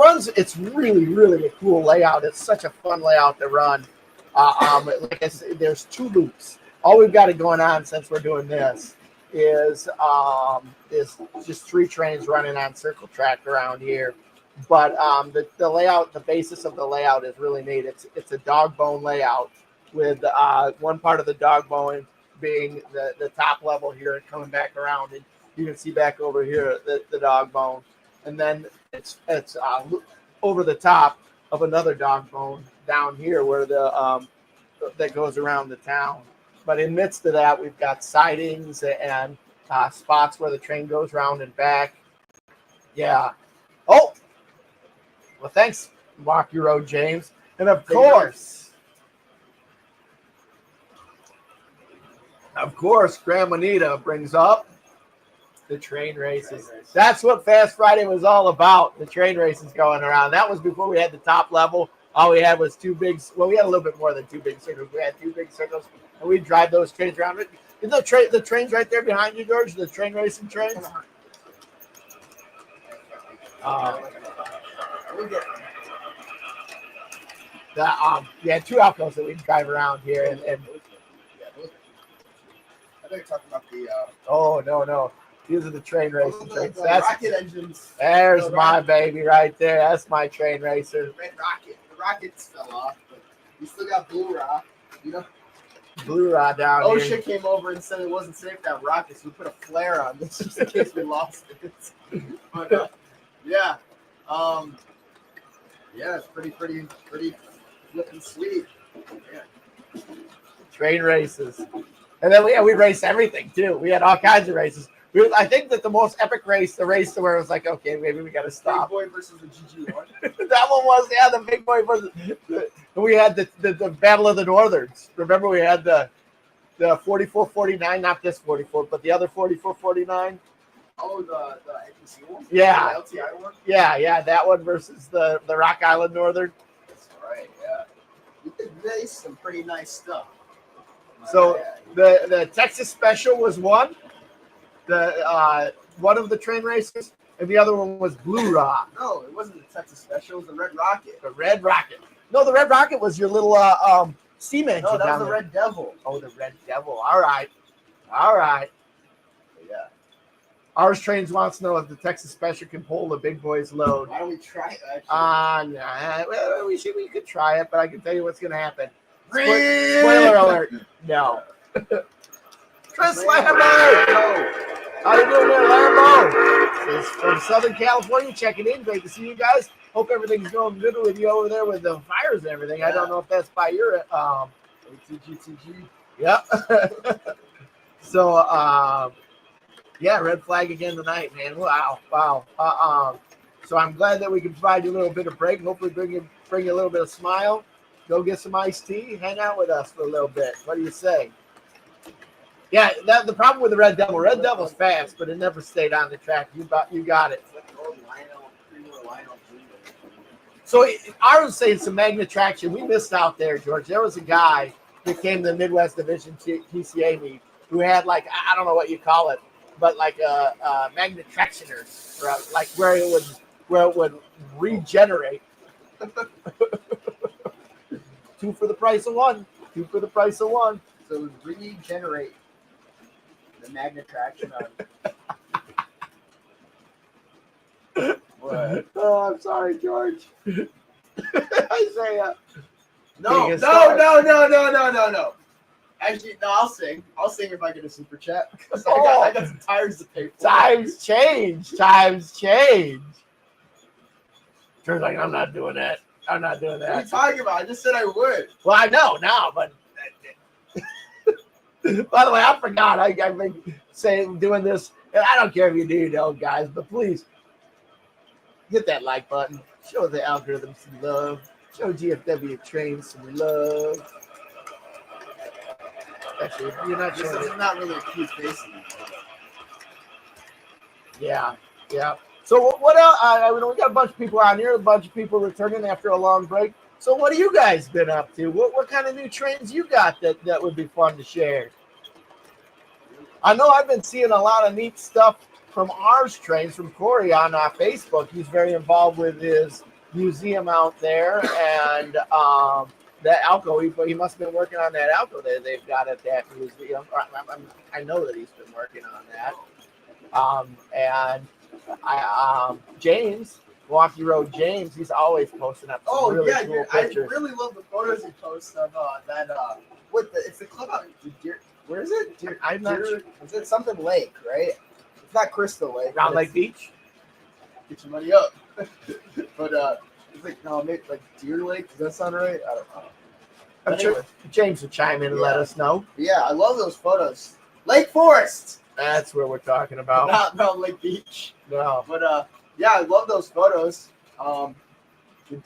really, really a cool layout. It's such a fun layout to run. Like I said, there's 2 loops. All we've got going on since we're doing this is just 3 trains running on circle track around here. But the layout, the basis of the layout is really neat. It's a dog bone layout with one part of the dog bone being the top level here and coming back around, and you can see back over here the dog bone, and then it's over the top of another dog bone down here where that goes around the town. But in midst of that, we've got sidings and spots where the train goes round and back. Yeah. Oh, well, thanks, Walk Your Road, James. And of course, Of course, Grandma Anita brings up the train races. That's what Fast Friday was all about. The train races going around. That was before we had the top level. All we had was two big. Well, we had a little bit more than two big circles. We had two big circles, and we'd drive those trains around. Isn't the trains right there behind you, George? The train racing trains. Yeah, two Alcos that we drive around here, and I think you're talking about the. Oh no. These are the train racing trains. The That's rocket engines. there's my baby right there. That's my train racer. Red rocket. The rockets fell off, but we still got Blue Rock. You know. Blue Rod down here. OSHA came over and said it wasn't safe to have rockets. We put a flare on this just in case we lost it. But yeah, it's pretty looking sweet. Yeah. Train races, and then we raced everything too. We had all kinds of races. I think that the most epic race, the race where it was like, okay, maybe we got to stop. Big Boy versus the GG1. That one was, the Big Boy versus. We had the Battle of the Northerns. Remember, we had the 44-49, not this 44, but the other 44-49. Oh, the NPC one? Yeah. The LTI one? Yeah, that one versus the Rock Island Northern. That's right, yeah. We did race some pretty nice stuff. So the Texas Special was one. One of the train races, and the other one was Blue Rock. No, it wasn't the Texas Special. It was the Red Rocket. The Red Rocket. No, the Red Rocket was your little steam engine. No, that was the there. Red Devil. Oh, the Red Devil. All right. Yeah. Ours Trains wants to know if the Texas Special can pull the big boy's load. Why don't we try it, actually? Well, we could try it, but I can tell you what's going to happen. Spoiler alert. No. Chris Lambert! How you doing there, Lambo? It's from Southern California, checking in. Great to see you guys. Hope everything's going good with you over there with the fires and everything. I don't know if that's by your ATGTG. Yep. So red flag again tonight, man. Wow. So I'm glad that we can provide you a little bit of break. Hopefully bring you a little bit of smile. Go get some iced tea. Hang out with us for a little bit. What do you say? Yeah, the problem with the Red Devil's fast, but it never stayed on the track. You got it. So I was saying some magnet traction. We missed out there, George. There was a guy that came to the Midwest Division PCA meet who had I don't know what you call it, but like a magnet tractioner, like where it would regenerate. 2 for the price of 1. 2 for the price of 1. So it would regenerate the magnet traction on. What? Oh, I'm sorry, George. Isaiah. No. Actually, no, I'll sing. I'll sing if I get a super chat. I got some tires to pay for. Times change. George's like, I'm not doing that. What are you talking about? I just said I would. Well, I know now, but by the way, I forgot. I've been doing this, and I don't care if you do, guys, but please hit that like button. Show the algorithm some love. Show GFW Trains some love. Actually, you're not showing This it. is not really a cute face. Yeah. So what else? We got a bunch of people on here, a bunch of people returning after a long break. So what have you guys been up to? What kind of new trains you got that would be fun to share? I know I've been seeing a lot of neat stuff from Ours Trains, from Corey on Facebook. He's very involved with his museum out there, and that Alco. He must have been working on that Alco that they've got at that museum. I know that he's been working on that. And James, Milwaukee Road James, he's always posting up some really cool pictures. I really love the photos he posts of that. It's the club out in Deer. Where is it? I'm not sure. Is it something lake, right? It's not Crystal Lake. Round Lake Beach. Get your money up. But it's maybe like Deer Lake. Does that sound right? I don't know. I'm sure James will chime in and let us know. Yeah, I love those photos. Lake Forest. That's where we're talking about. Not Lake Beach. No. But I love those photos. The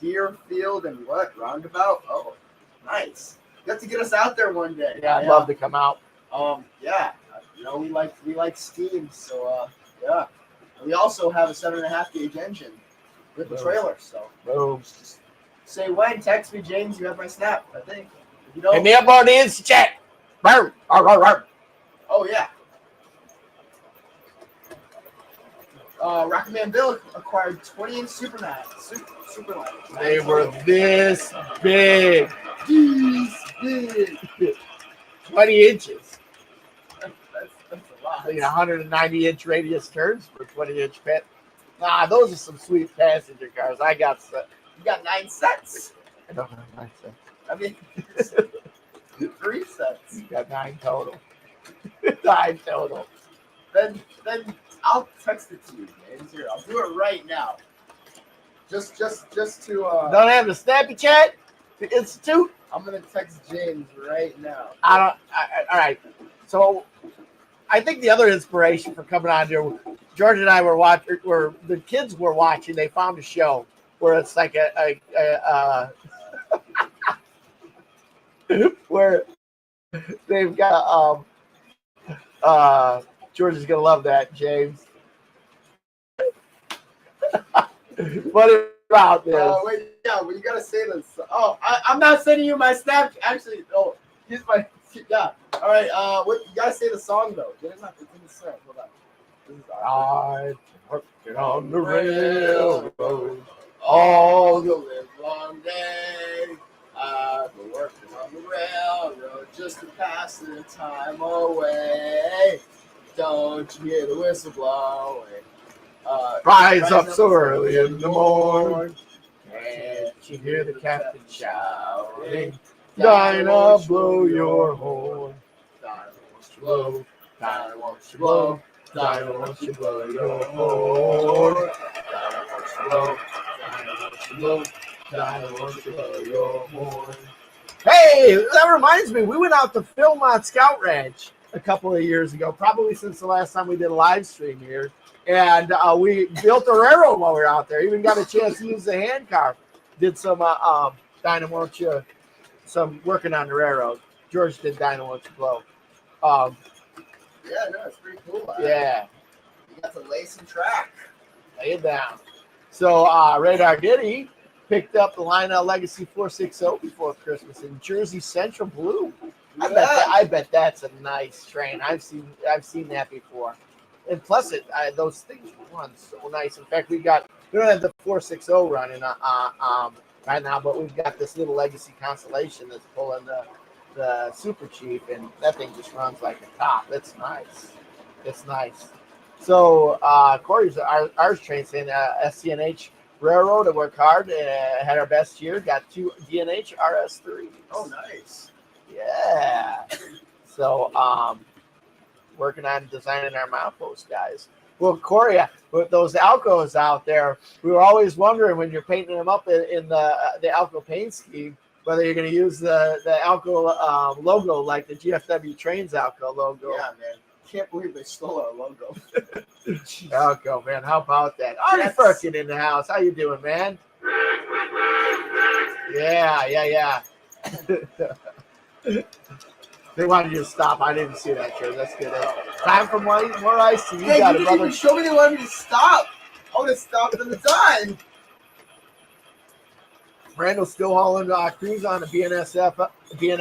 deer field and roundabout. Oh, nice. You have to get us out there one day. Yeah, I'd love to come out. Yeah, we like steam, so yeah. And we also have a 7.5 gauge engine with the trailer, so Boom. just say when, text me, James. You have my snap, I think. If you don't, Hit me up on the Insta chat. Boom. oh yeah. Rocketman Bill acquired 20-inch Superlight. They were this big. These big. 20 inches. That's a lot. 190-inch radius turns for 20-inch pit. Nah, those are some sweet passenger cars. I got set. You got 9 sets. I don't have 9 sets. I mean, 3 sets. You got 9 total. 9 total. Then I'll text it to you, James. Here, I'll do it right now. Just to Don't have the snappy chat? The Institute? I'm gonna text James right now. All right. So I think the other inspiration for coming on here, George and I were watching, where the kids were watching. They found a show where it's like where they've got George is gonna love that, James. What about this? Wait, yeah, well, you gotta say this. Oh, I'm not sending you my snap. Actually, here's my yeah. All right, what you gotta say the song though. It's in the song. Hold on. This is I'm working on the railroad all the live long day. I've been working on the railroad just to pass the time away. Don't you hear the whistle blowing? rise up so early in the morning. Can't you hear the captain shouting? Dinah, blow your horn. Dinah, won't you blow? Dinah, won't you blow? Dinah, won't you blow your horn? Dinah, won't you blow? Dinah, won't you blow? Dinah, won't you blow your horn? Hey, that reminds me, we went out to film on Scout Ranch a couple of years ago, probably since the last time we did a live stream here. And we built a railroad while we were out there. Even got a chance to use the hand car. Did some Dinah, won't you? Some working on the railroad. George did Dinah, won't you blow? Yeah, no, it's pretty cool. Yeah. You got to lay some track. Lay it down. So Radar Diddy picked up the Lionel Legacy 460 before Christmas in Jersey Central Blue. I bet that's a nice train. I've seen that before. And plus, those things run so nice. In fact, we don't have the 460 running right now, but we've got this little Legacy Constellation that's pulling the Super Chief, and that thing just runs like a top. It's nice. It's nice. So Corey's ours train saying SCNH Railroad to work hard, had our best year, got 2 DNH RS3s. Oh, nice. Yeah. So working on designing our milepost, guys. Well, Corey, with those Alcos out there, we were always wondering when you're painting them up in the Alco paint scheme, whether you're going to use the Alco logo like the GFW Trains Alco logo. Yeah, man. Can't believe they stole our logo. Alco, man. How about that? Artie Firkin in the house. How you doing, man? Yeah. They wanted you to stop. I didn't see that, Joe. That's good. Time for more ice. You got it, you brother. didn't show me they wanted me to stop. I would have stopped at the time. Randall's still hauling crews on the BNSF up in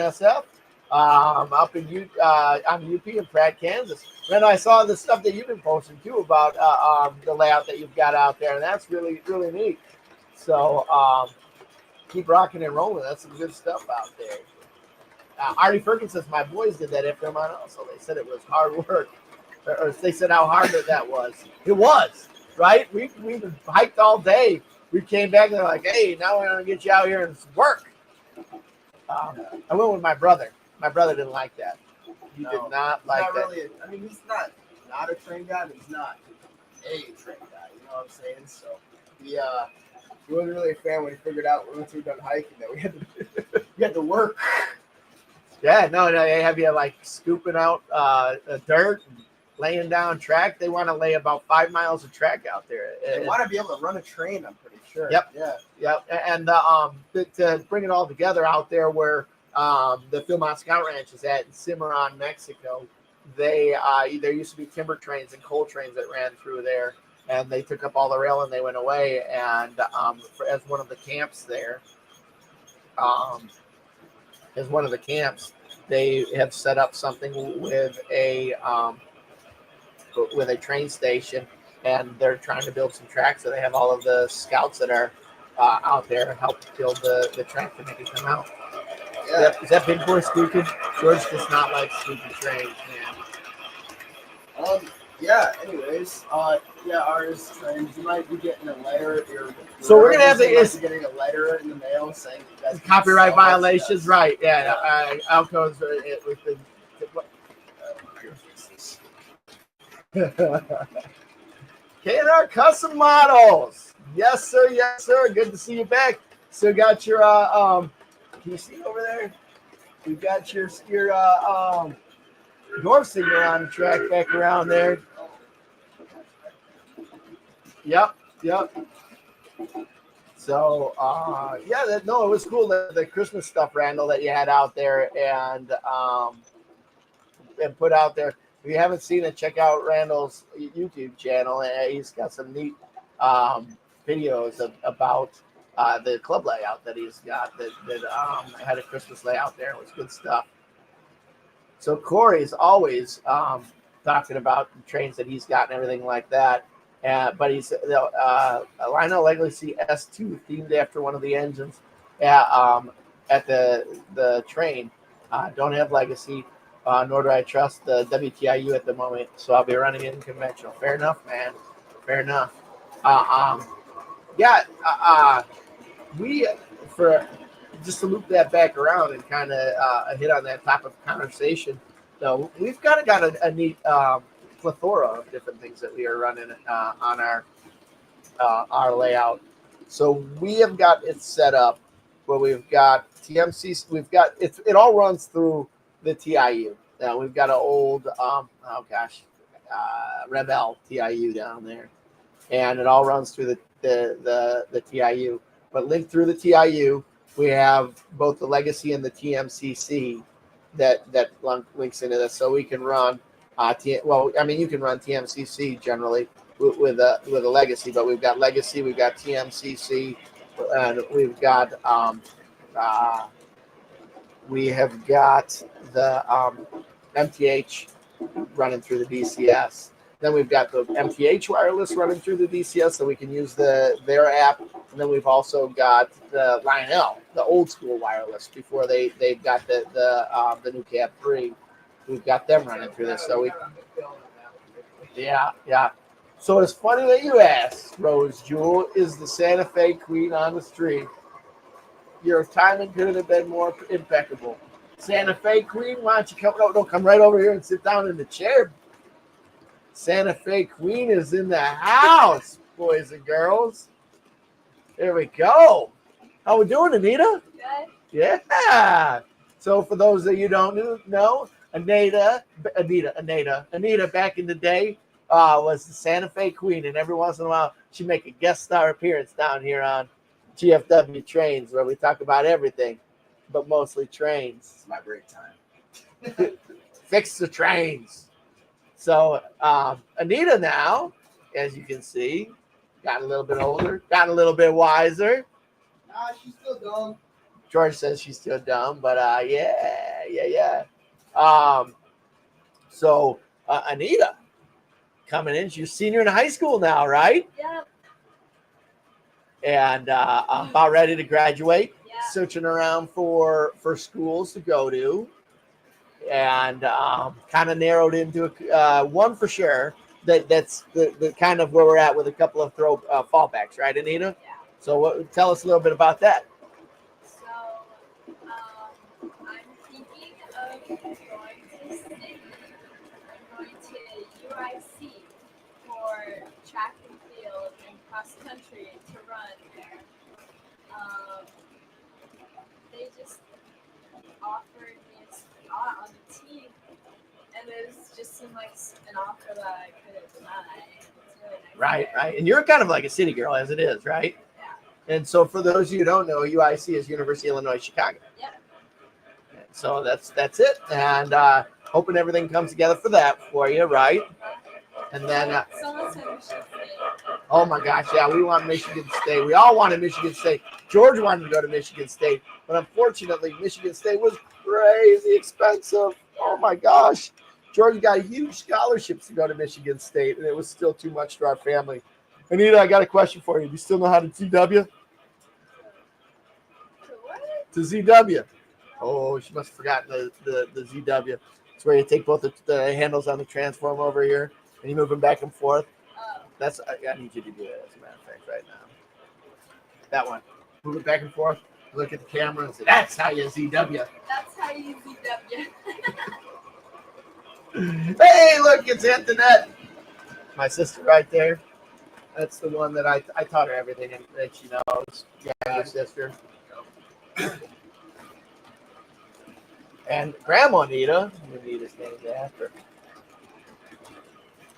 on UP in Pratt, Kansas. Then I saw the stuff that you've been posting too about the layout that you've got out there, and that's really, really neat. So keep rocking and rolling. That's some good stuff out there. Artie Ferguson says my boys did that after mine also. They said it was hard work, or they said how hard that was. It was, right? We hiked all day. We came back and they're like, hey, now we're gonna get you out here and work. I went with my brother. My brother didn't like that. He did not like that. Really he's not a train guy, but he's not a train guy. You know what I'm saying? So he wasn't really a fan when he figured out once we were done hiking that we had to work. Yeah, no, they have you like scooping out dirt and laying down track. They want to lay about 5 miles of track out there. They want to be able to run a train, I'm pretty sure. Yep. Yeah. Yep. And to bring it all together out there where the Philmont Scout Ranch is at Cimarron, Mexico. There used to be timber trains and coal trains that ran through there, and they took up all the rail and they went away. And as one of the camps there, they have set up something with a train station, and they're trying to build some tracks. So they have all of the scouts that are out there help build the track to make it come out. Yeah. Is that big boy squeaking? George does not like squeaky trains, man. Yeah. Anyways, ours trains. You might be getting a letter. So we're gonna have getting a letter in the mail saying that that's copyright violations, right? Yeah. Alco's with the. K&R Custom Models. Yes, sir. Yes, sir. Good to see you back. Still got your can you see over there? We got your door singer on the track back around there. Yep. So it was cool, the Christmas stuff, Randall, that you had out there and put out there. If you haven't seen it, check out Randall's YouTube channel. He's got some neat videos about the club layout that he's got that had a Christmas layout there. It was good stuff. So Corey's always talking about the trains that he's got and everything like that. But he's a Lionel Legacy S2 themed after one of the engines at the train. Don't have Legacy, nor do I trust the WTIU at the moment. So I'll be running in conventional. Fair enough, man. Fair enough. We for just to loop that back around and kind of hit on that type of conversation. So we've got a neat plethora of different things that we are running on our layout. So we have got it set up where we've got TMC. We've got it all runs through the TIU. Now we've got an old Rebel TIU down there, and it all runs through the TIU. But linked through the TIU, we have both the Legacy and the TMCC that links into this, so we can run. You can run TMCC generally with a Legacy, but we've got Legacy, we've got TMCC, and we've got we have got the MTH running through the DCS. Then we've got the MTH wireless running through the DCS, so we can use their app. And then we've also got the Lionel, the old school wireless, before they've got the new Cab 3. We've got them running through this. So yeah. So it's funny that you asked, Rose Jewel, is the Santa Fe Queen on the street? Your timing couldn't have been more impeccable. Santa Fe Queen, why don't you come? No, come right over here and sit down in the chair. Santa Fe Queen is in the house, boys and girls. There we go. How we doing, Anita? Good. Yeah. So for those of you who don't know, Anita, back in the day, was the Santa Fe Queen, and every once in a while she'd make a guest star appearance down here on GFW Trains, where we talk about everything, but mostly trains. It's my break time. Fix the trains. So Anita now, as you can see, got a little bit older, got a little bit wiser. Nah, she's still dumb. George says she's still dumb, but yeah. So Anita coming in, she's a senior in high school now, right? Yep. And about ready to graduate. Yeah. Searching around for schools to go to, and kind of narrowed into one for sure. That's the kind of where we're at with a couple of fallbacks, right, Anita? Yeah. So tell us a little bit about that. So I'm thinking of going to city. I'm going to UIC for track and field and cross country to run there. They just offered me a spot on the team, and it just seemed like an offer that I couldn't deny. It's really nice. Right. And you're kind of like a city girl as it is, right? Yeah. And so for those of you who don't know, UIC is University of Illinois Chicago. Yep. So that's it, and hoping everything comes together for that for you, right? And then, Someone said we should say. oh my gosh, yeah, we want Michigan State. We all wanted Michigan State. George wanted to go to Michigan State, but unfortunately, Michigan State was crazy expensive. Oh my gosh. George got huge scholarships to go to Michigan State, and it was still too much for our family. Anita, I got a question for you. Do you still know how to ZW? To ZW. Oh, she must have forgotten the ZW. It's where you take both the handles on the transform over here, and you move them back and forth. That's I need you to do that as a matter of fact right now. That one. Move it back and forth. Look at the camera and say, "That's how you ZW." That's how you ZW. Hey, look, it's Antoinette. My sister right there. That's the one that I taught her everything that she knows. Yeah, your sister. And Grandma Anita. Anita's name is after.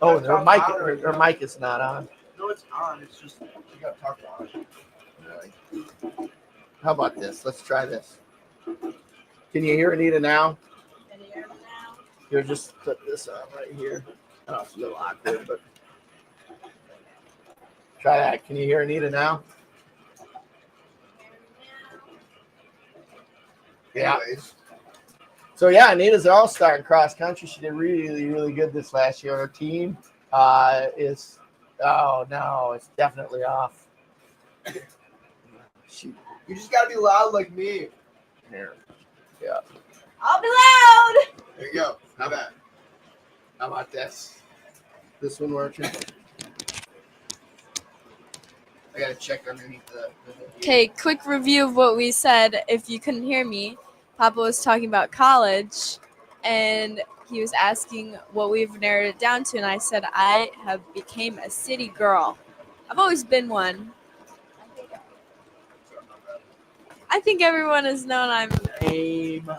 Oh, her mic is not on. No, it's on. It's just you gotta talk about it. Really? How about this? Let's try this. Can you hear Anita now? Can you hear me now? You'll just put this on right here. Oh, it's a little awkward, but try that. Can you hear Anita now? Yeah. Anyways, So yeah, Anita's an all-star in cross country. She did really, really good this last year. Her team is it's definitely off. you just gotta be loud like me. Here. Yeah. I'll be loud. There you go. How about? How about this? This one working? I gotta check underneath the Okay, quick review of what we said. If you couldn't hear me, Papa was talking about college, and he was asking what we've narrowed it down to, and I said I have became a city girl. I've always been one. I think everyone has known I'm. Aim.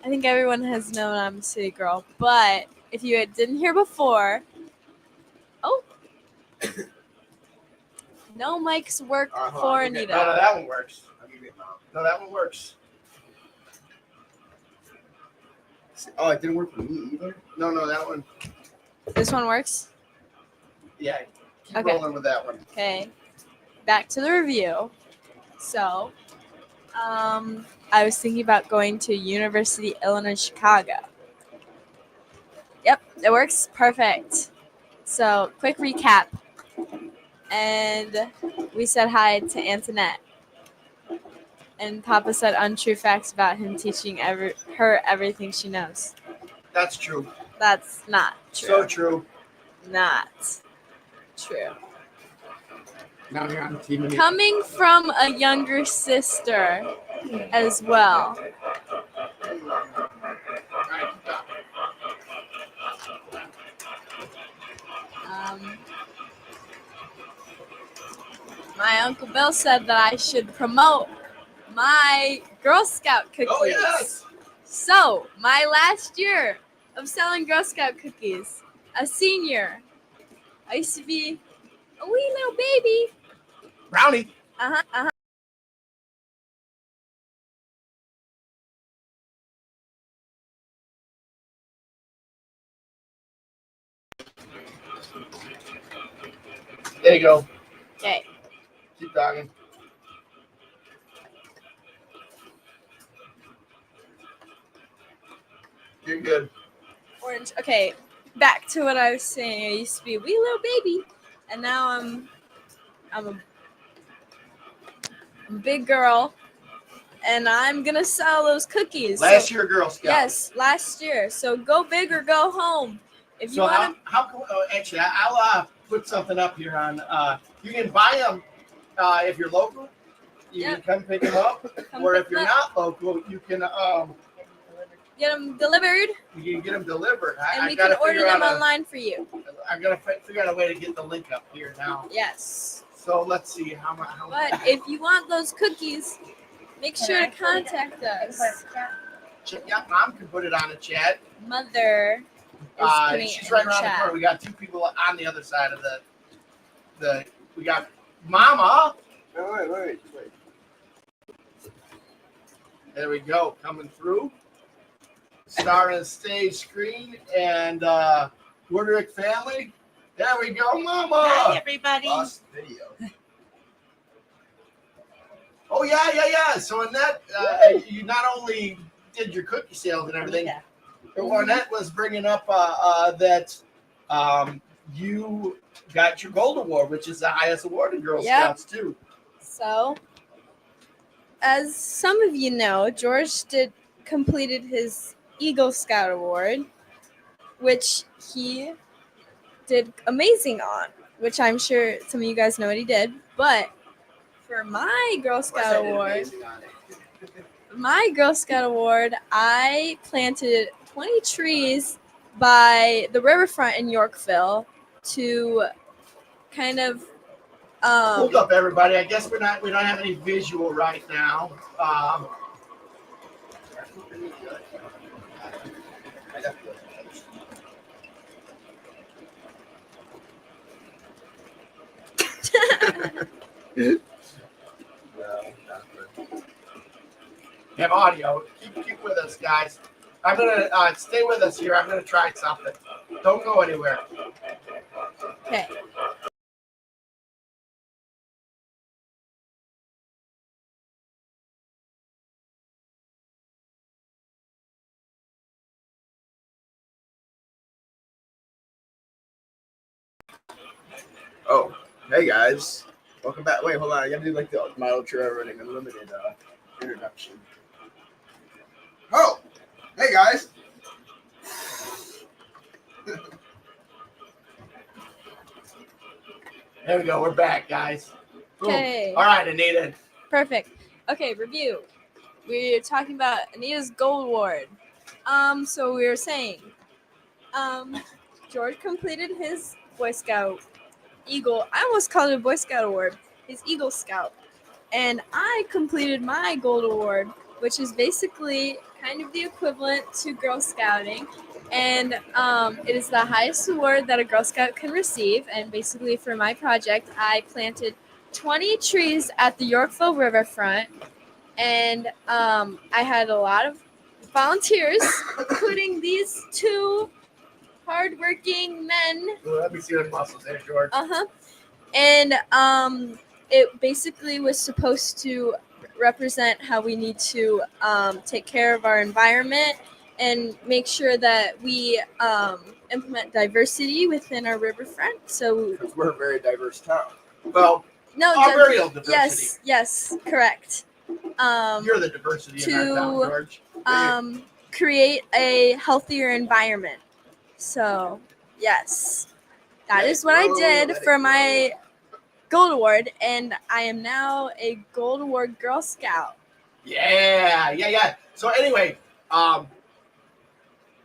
I think everyone has known I'm a city girl, but if you didn't hear before, no mics work for Anita. No, that one works. I'll give you a mouth. No, that one works. Oh, it didn't work for me either. No, that one. This one works. Yeah. Keep Okay. rolling with that one. Okay, back to the review. So, I was thinking about going to University of Illinois Chicago. Yep, it works perfect. So, quick recap. And we said hi to Antoinette. And Papa said untrue facts about him teaching her everything she knows. That's true. That's not true. So true. Not true. Now you're on team Anita. Coming from a younger sister as well. My Uncle Bill said that I should promote my Girl Scout cookies. Oh, yes. So, my last year of selling Girl Scout cookies, a senior, I used to be a wee little baby. Brownie. Uh-huh. There you go. Okay. Keep talking. You're good. Orange. Okay, back to what I was saying. I used to be a wee little baby, and now I'm a big girl, and I'm gonna sell those cookies. Last year, Girl Scout. Yes, last year. So go big or go home. If you So want to, actually, I'll put something up here on. You can buy them if you're local. You Yep. can come pick them up, Come or pick if you're them not local, you can get them delivered, get them delivered. and we gotta can order figure them out online for you. I gotta figure out a way to get the link up here now. Yes. So let's see how much. But if you want those cookies, make sure to contact us. Yeah, Mom can put it on the chat. Mother is putting it She's in right the around the chat. corner. We got two people on the other side of the. We got Mama. Wait. There we go, coming through. star on stage screen, and Woodrick family. There we go, Hi, Mama. everybody. Lost video. Oh yeah. So Annette, you not only did your cookie sales and everything, Yeah. but Annette was bringing up that you got your gold award, which is the highest award in Girl Yep. Scouts too. So, as some of you know, George completed his Eagle Scout Award, which he did amazing on, which I'm sure some of you guys know what he did. But for my Girl Scout Award, I planted 20 trees by the riverfront in Yorkville to kind of Hold up, everybody. I guess we don't have any visual right now. Have audio. Keep with us, guys. I'm gonna stay with us here. I'm gonna try something. Don't go anywhere. okay. Oh, hey guys. Welcome back. Wait, hold on. I gotta do like the my ultra running unlimited introduction. Oh, hey guys. There we go. We're back, guys. Boom. Okay. All right, Anita. Perfect. Okay, review. We're talking about Anita's Gold Award. So we were saying, George completed his Boy Scout Eagle. I almost called it a Boy Scout Award. His Eagle Scout, and I completed my Gold Award, which is basically kind of the equivalent to Girl Scouting, and it is the highest award that a Girl Scout can receive. And basically, for my project, I planted 20 trees at the Yorkville riverfront, and I had a lot of volunteers, including these two hardworking men. Well, let me see those muscles there, George. And it basically was supposed to represent how we need to take care of our environment and make sure that we implement diversity within our riverfront. So Because we're a very diverse town. Well, no, our real diversity. yes, correct. You're the diversity in our town, George. Create a healthier environment. So yes, that is what I did for my Gold Award, and I am now a Gold Award Girl Scout. Yeah. So anyway,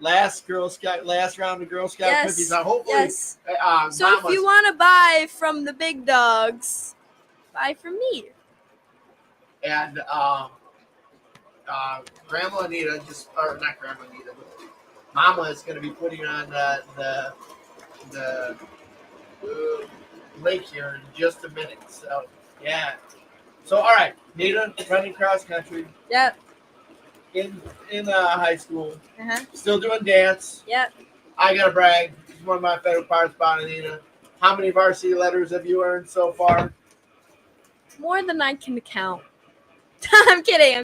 last round of Girl Scout Yes, cookies. Now, hopefully, yes. So Mama's, if you want to buy from the big dogs, buy from me. and Grandma Anita or not Grandma Anita, but Mama is going to be putting on the lake here in just a minute. So yeah. So all right, Nita running cross country Yep. in high school, Uh-huh. still doing dance. Yep. I gotta brag. It's one of my favorite parts about Anita. How many varsity letters have you earned so far? More than I can count. I'm kidding.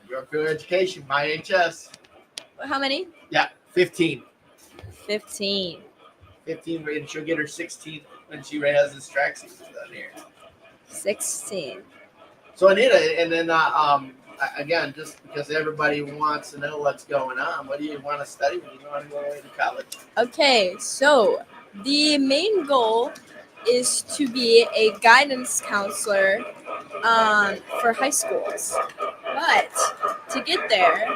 Your Good Education, my HS. How many? Yeah, 15. 15. 15, and she'll get her 16th when she has this track season done here. 16. So Anita, and then again, just because everybody wants to know what's going on, what do you want to study when you want to go away to college? Okay, so the main goal is to be a guidance counselor for high schools. But to get there,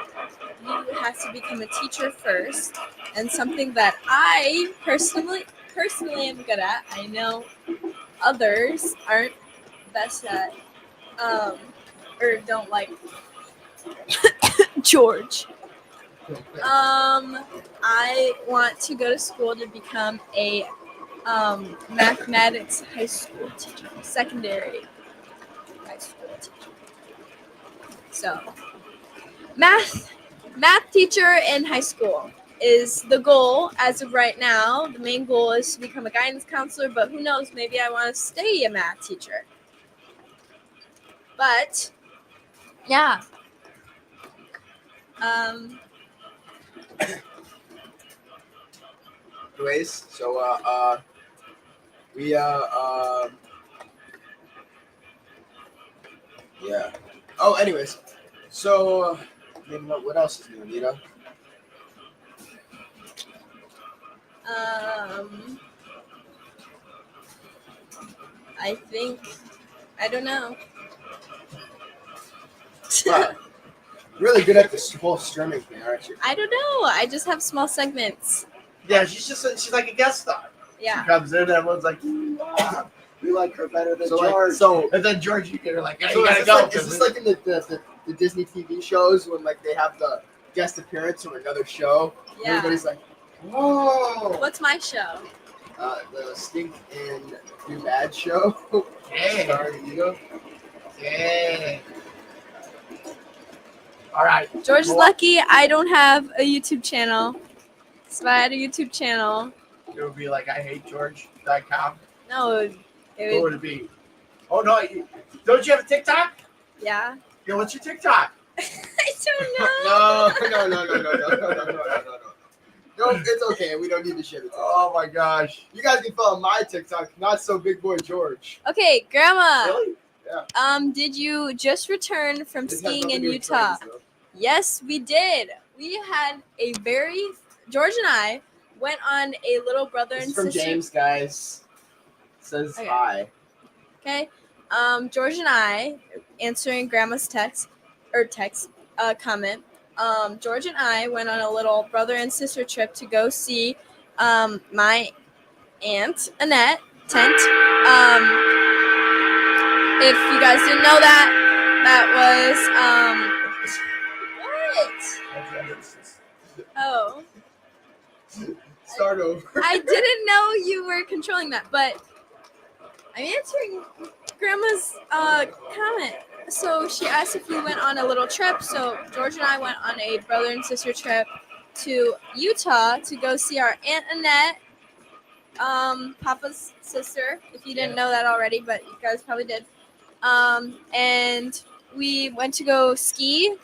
you have to become a teacher first, and something that I personally am good at. I know others aren't best at, or don't like George. I want to go to school to become a mathematics high school teacher, secondary high school teacher. So, math Math teacher in high school is the goal as of right now. The main goal is to become a guidance counselor, but who knows? Maybe I want to stay a math teacher. But yeah. Anyways, so we yeah. Oh, anyways, so I mean, what else is new, Anita? I think I don't know. Wow. Really good at this whole streaming thing, aren't you? I don't know. I just have small segments. Yeah, she's like a guest star. Yeah. She comes in, everyone's like, wow, we like her better than So, George. like, and then George, you're like, hey, So you is gotta this, go. like, is this like in the Disney TV shows when like they have the guest appearance from another show? Yeah. Everybody's like, whoa. What's my show? The Stink and Do Bad show. Yeah. Starring Anita. Yeah. All right. George is Well, lucky I don't have a YouTube channel. So if I had a YouTube channel, it would be like, I hate George.com. no, What it would would, it be? Oh, no. Don't you have a TikTok? yeah. Yeah, what's your TikTok? I don't know. No. No, it's okay. We don't need to share the TikTok. Oh, my gosh. You guys can follow my TikTok, not so big boy George. Okay, Grandma. Really? Did you just return from This has skiing nothing in to do with Utah? trains, though. Yes, we did. We had a George and I went on a little brother This and is from sister. James, guys. Says Okay. hi. Okay. George and I answering Grandma's comment. George and I went on a little brother and sister trip to go see my aunt Annette tent. If you guys didn't know that, what? Oh, Start over. I didn't know you were controlling that, but I'm answering Grandma's comment. So she asked if we went on a little trip. So George and I went on a brother and sister trip to Utah to go see our Aunt Annette, Papa's sister, if you didn't know that already, but you guys probably did. And we went to go ski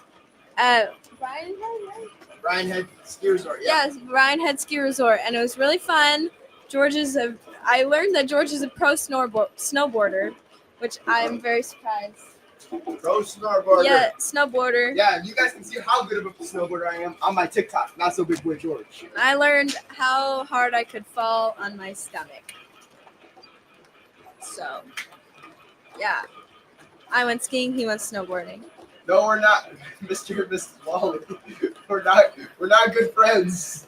at Ryan Head Ski Resort. Yeah. Yes, Ryan Head Ski Resort, and it was really fun. I learned that George is a pro snowboarder, which I'm very surprised. Pro snowboarder. Yeah, snowboarder. Yeah, you guys can see how good of a snowboarder I am on my TikTok. Not so big boy George. I learned how hard I could fall on my stomach. So, yeah. I went skiing, he went snowboarding. No, we're not, Mr. and Mrs. Wally. We're not good friends.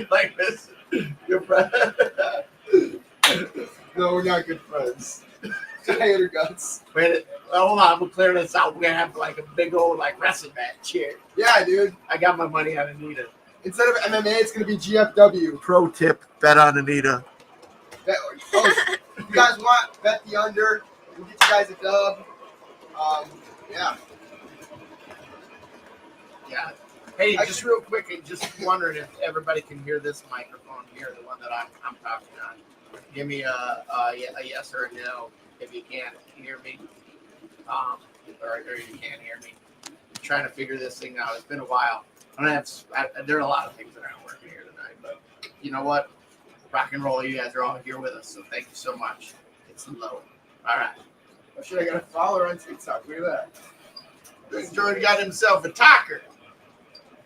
Like this. Your friend. No, we're not good friends. Tiger guts. Wait, hold on. We'll clear this out. We're going to have like a big old like wrestling match here. Yeah, dude. I got my money on Anita. Instead of MMA, it's gonna be GFW. Pro tip, bet on Anita. If you guys want, bet the under. We'll get you guys a dub. Yeah. Yeah. Hey, just real quick, and just wondering if everybody can hear this microphone here, the one that I'm talking on. Give me a yes or a no if you can't hear me, or you can't hear me. I'm trying to figure this thing out. It's been a while. There are a lot of things that aren't working here tonight, but you know what? Rock and roll, you guys are all here with us, so thank you so much. It's low. All right. Oh shit, I got a follower on TikTok. Look at that. Jordan got himself a talker.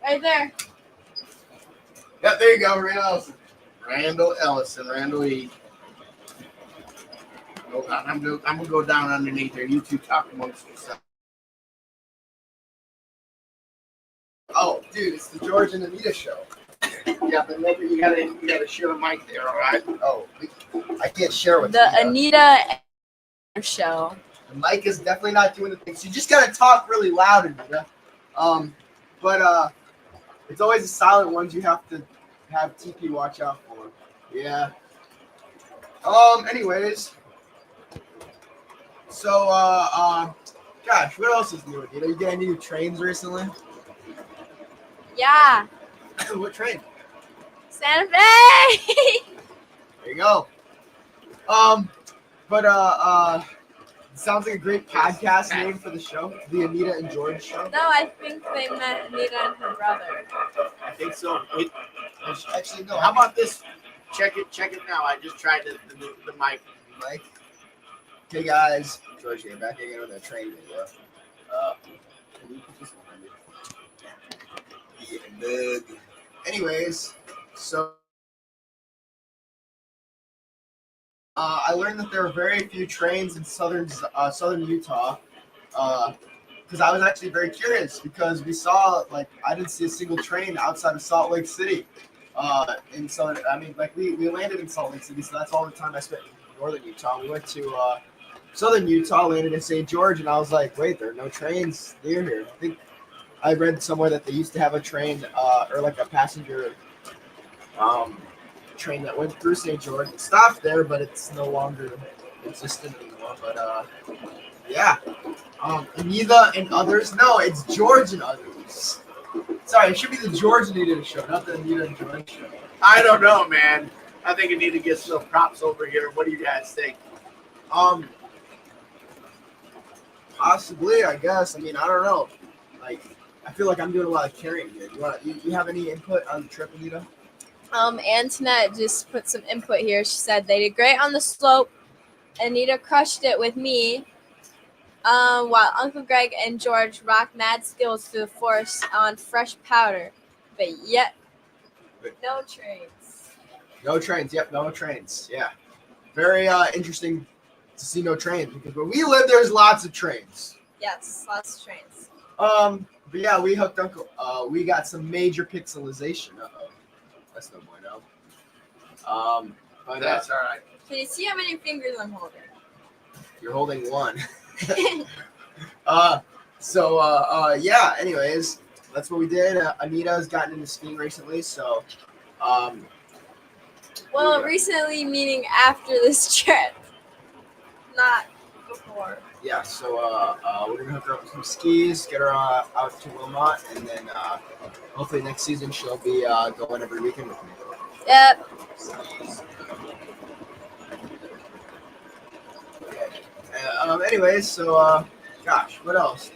Right there. Yeah, there you go, Randall Ellison. Randall E. Hold on, I'm gonna go down underneath there. You two talk amongst yourselves. Oh, dude, it's the George and Anita show. Yeah, but maybe you gotta share a mic there, all right? Oh, I can't share with The Anita. Anita show. The mic is definitely not doing the thing. So you just gotta talk really loud, Anita. But it's always the silent ones you have to have TP watch out for. Yeah. Anyways. So Gosh, what else is new, Anita? You get any new trains recently? Yeah, What train? Santa Fe. There you go. But sounds like a great podcast name for the show, the Anita and George show. No, I think they meant Anita and her brother. I think so. Wait, Actually, no. how about this? Check it now. I just tried the mic. Mike? Hey guys, George here, back again with a train video. Can you put this behind me? Yeah, big. Anyways, so I learned that there are very few trains in southern Utah. Because I was actually very curious because we saw I didn't see a single train outside of Salt Lake City. In southern, I mean, we landed in Salt Lake City, so that's all the time I spent in northern Utah. We went to southern Utah, landed in St. George, and I was like, wait, there are no trains near here. I think I read somewhere that they used to have a train or like a passenger train that went through St. George and stopped there, but it's no longer existent anymore. But yeah, Anita and others. No, it's George and others. Sorry, it should be the George and Anita show, not the Anita and George show. I don't know, man. I think Anita gets no props over here. What do you guys think? Possibly, I guess. I mean, I don't know. I feel like I'm doing a lot of carrying here. You have any input on the trip, Anita? Antoinette just put some input here. She said they did great on the slope. Anita crushed it with me. While Uncle Greg and George rocked mad skills through the forest on fresh powder. But yet, no trains. No trains. Yep, no trains. Yeah. Very interesting to see no trains because where we live, there's lots of trains. Yes, lots of trains. But yeah, we hooked Uncle. We got some major pixelization. That's no bueno. But That's all right. Can you see how many fingers I'm holding? you're holding one. Yeah. Anyways, that's what we did. Anita's gotten into skiing recently, so. Well, Yeah. recently meaning after this trip, not before. Yeah, so we're gonna hook her up with some skis, get her out to Wilmot, and then hopefully next season she'll be going every weekend with me. Yep. Okay. Anyways, so gosh, what else?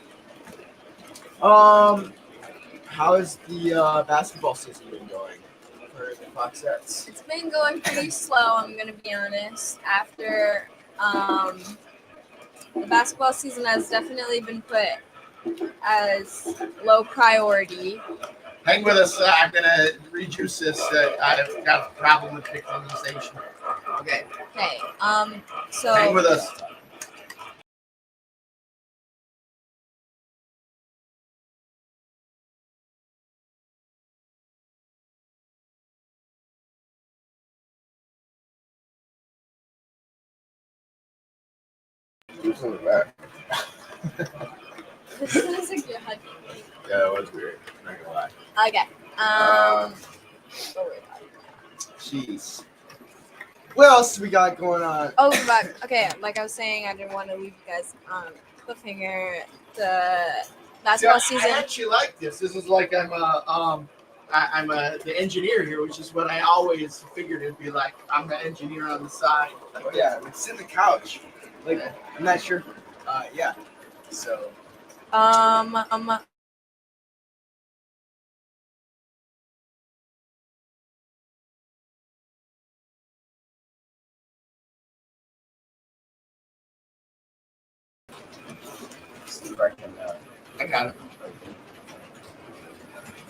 How has the basketball season been going for the Foxettes? It's been going pretty slow, I'm going to be honest. After the basketball season has definitely been put as low priority. Hang with us. I'm gonna rejuice this. I've got a problem with pixelization. Okay. Okay. Hang So with us. Keep coming back. this is a good hug. Yeah, it was weird. I'm not gonna lie. Okay. What were we talking about? Jeez. What else we got going on? Oh, but okay. Like I was saying, I didn't want to leave you guys on cliffhanger. The basketball season. I actually like this. This is like I'm the engineer here, which is what I always figured it'd be like. I'm the engineer on the side. Oh yeah, we sit in the couch. Like I'm not sure. Yeah. So see if I can. I got it.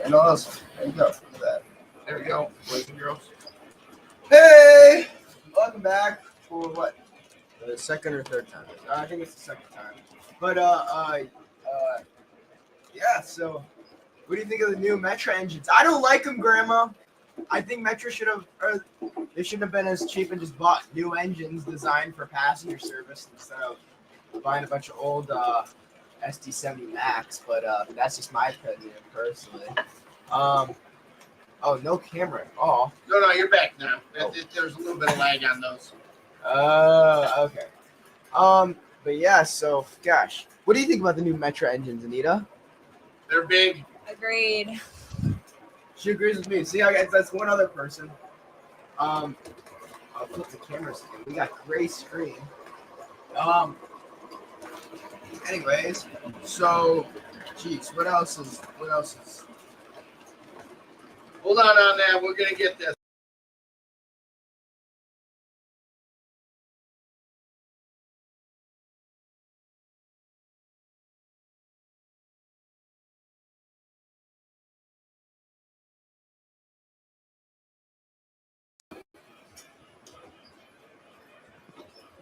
And what else? There you go. Look at that. There we go, boys and girls. Hey, welcome back for what? The second or third time? I think it's the second time. But yeah. So, what do you think of the new Metra engines? I don't like them, Grandma. I think Metra should have, or they shouldn't have been as cheap and just bought new engines designed for passenger service instead of buying a bunch of old SD70 Max. But that's just my opinion personally. Oh, no camera at all. No, you're back now. There's a little bit of lag on those. Okay. But But yeah, so gosh, what do you think about the new Metra engines, Anita? They're big. Agreed. She agrees with me. See, I guess that's one other person. I'll flip the cameras again. We got gray screen. Anyways, so, geez, what else is? Hold on that. We're gonna get this.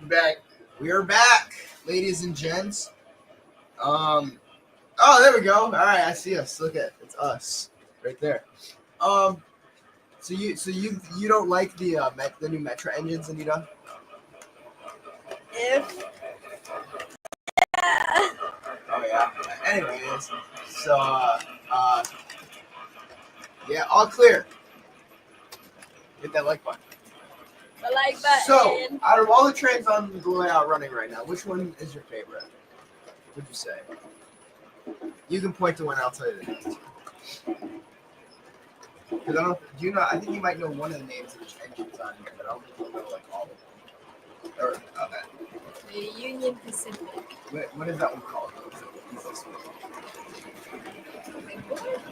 Back. We are back, ladies and gents. Oh, there we go. All right, I see us. Look at it's us right there. So you don't like the new Metra engines, Anita? If Oh yeah. Anyways, so yeah, all clear. Hit that like button. the like button. So, out of all the trains on the layout running right now, which one is your favorite? Would you say? You can point to one. I'll tell you the names. Because I don't. Do you know? I think you might know one of the names of each engine's on here, but I don't think you'll know like all of them. Or The Union Pacific. what is that one called?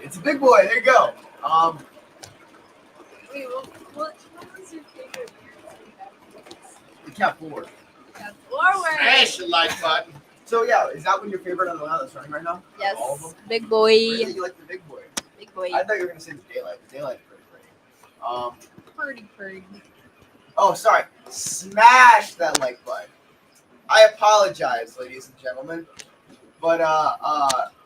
It's a big boy. There you go. Wait, what was your favorite? The Cat Forward. Forward. Smash the like button. So yeah, is that one your favorite on the layout that's running right now? Yes. All of them? Big boy. Really, you like the big boy? Big boy. I thought you were gonna say the daylight. The daylight's pretty. Pretty. Oh, sorry. Smash that like button. I apologize, ladies and gentlemen. But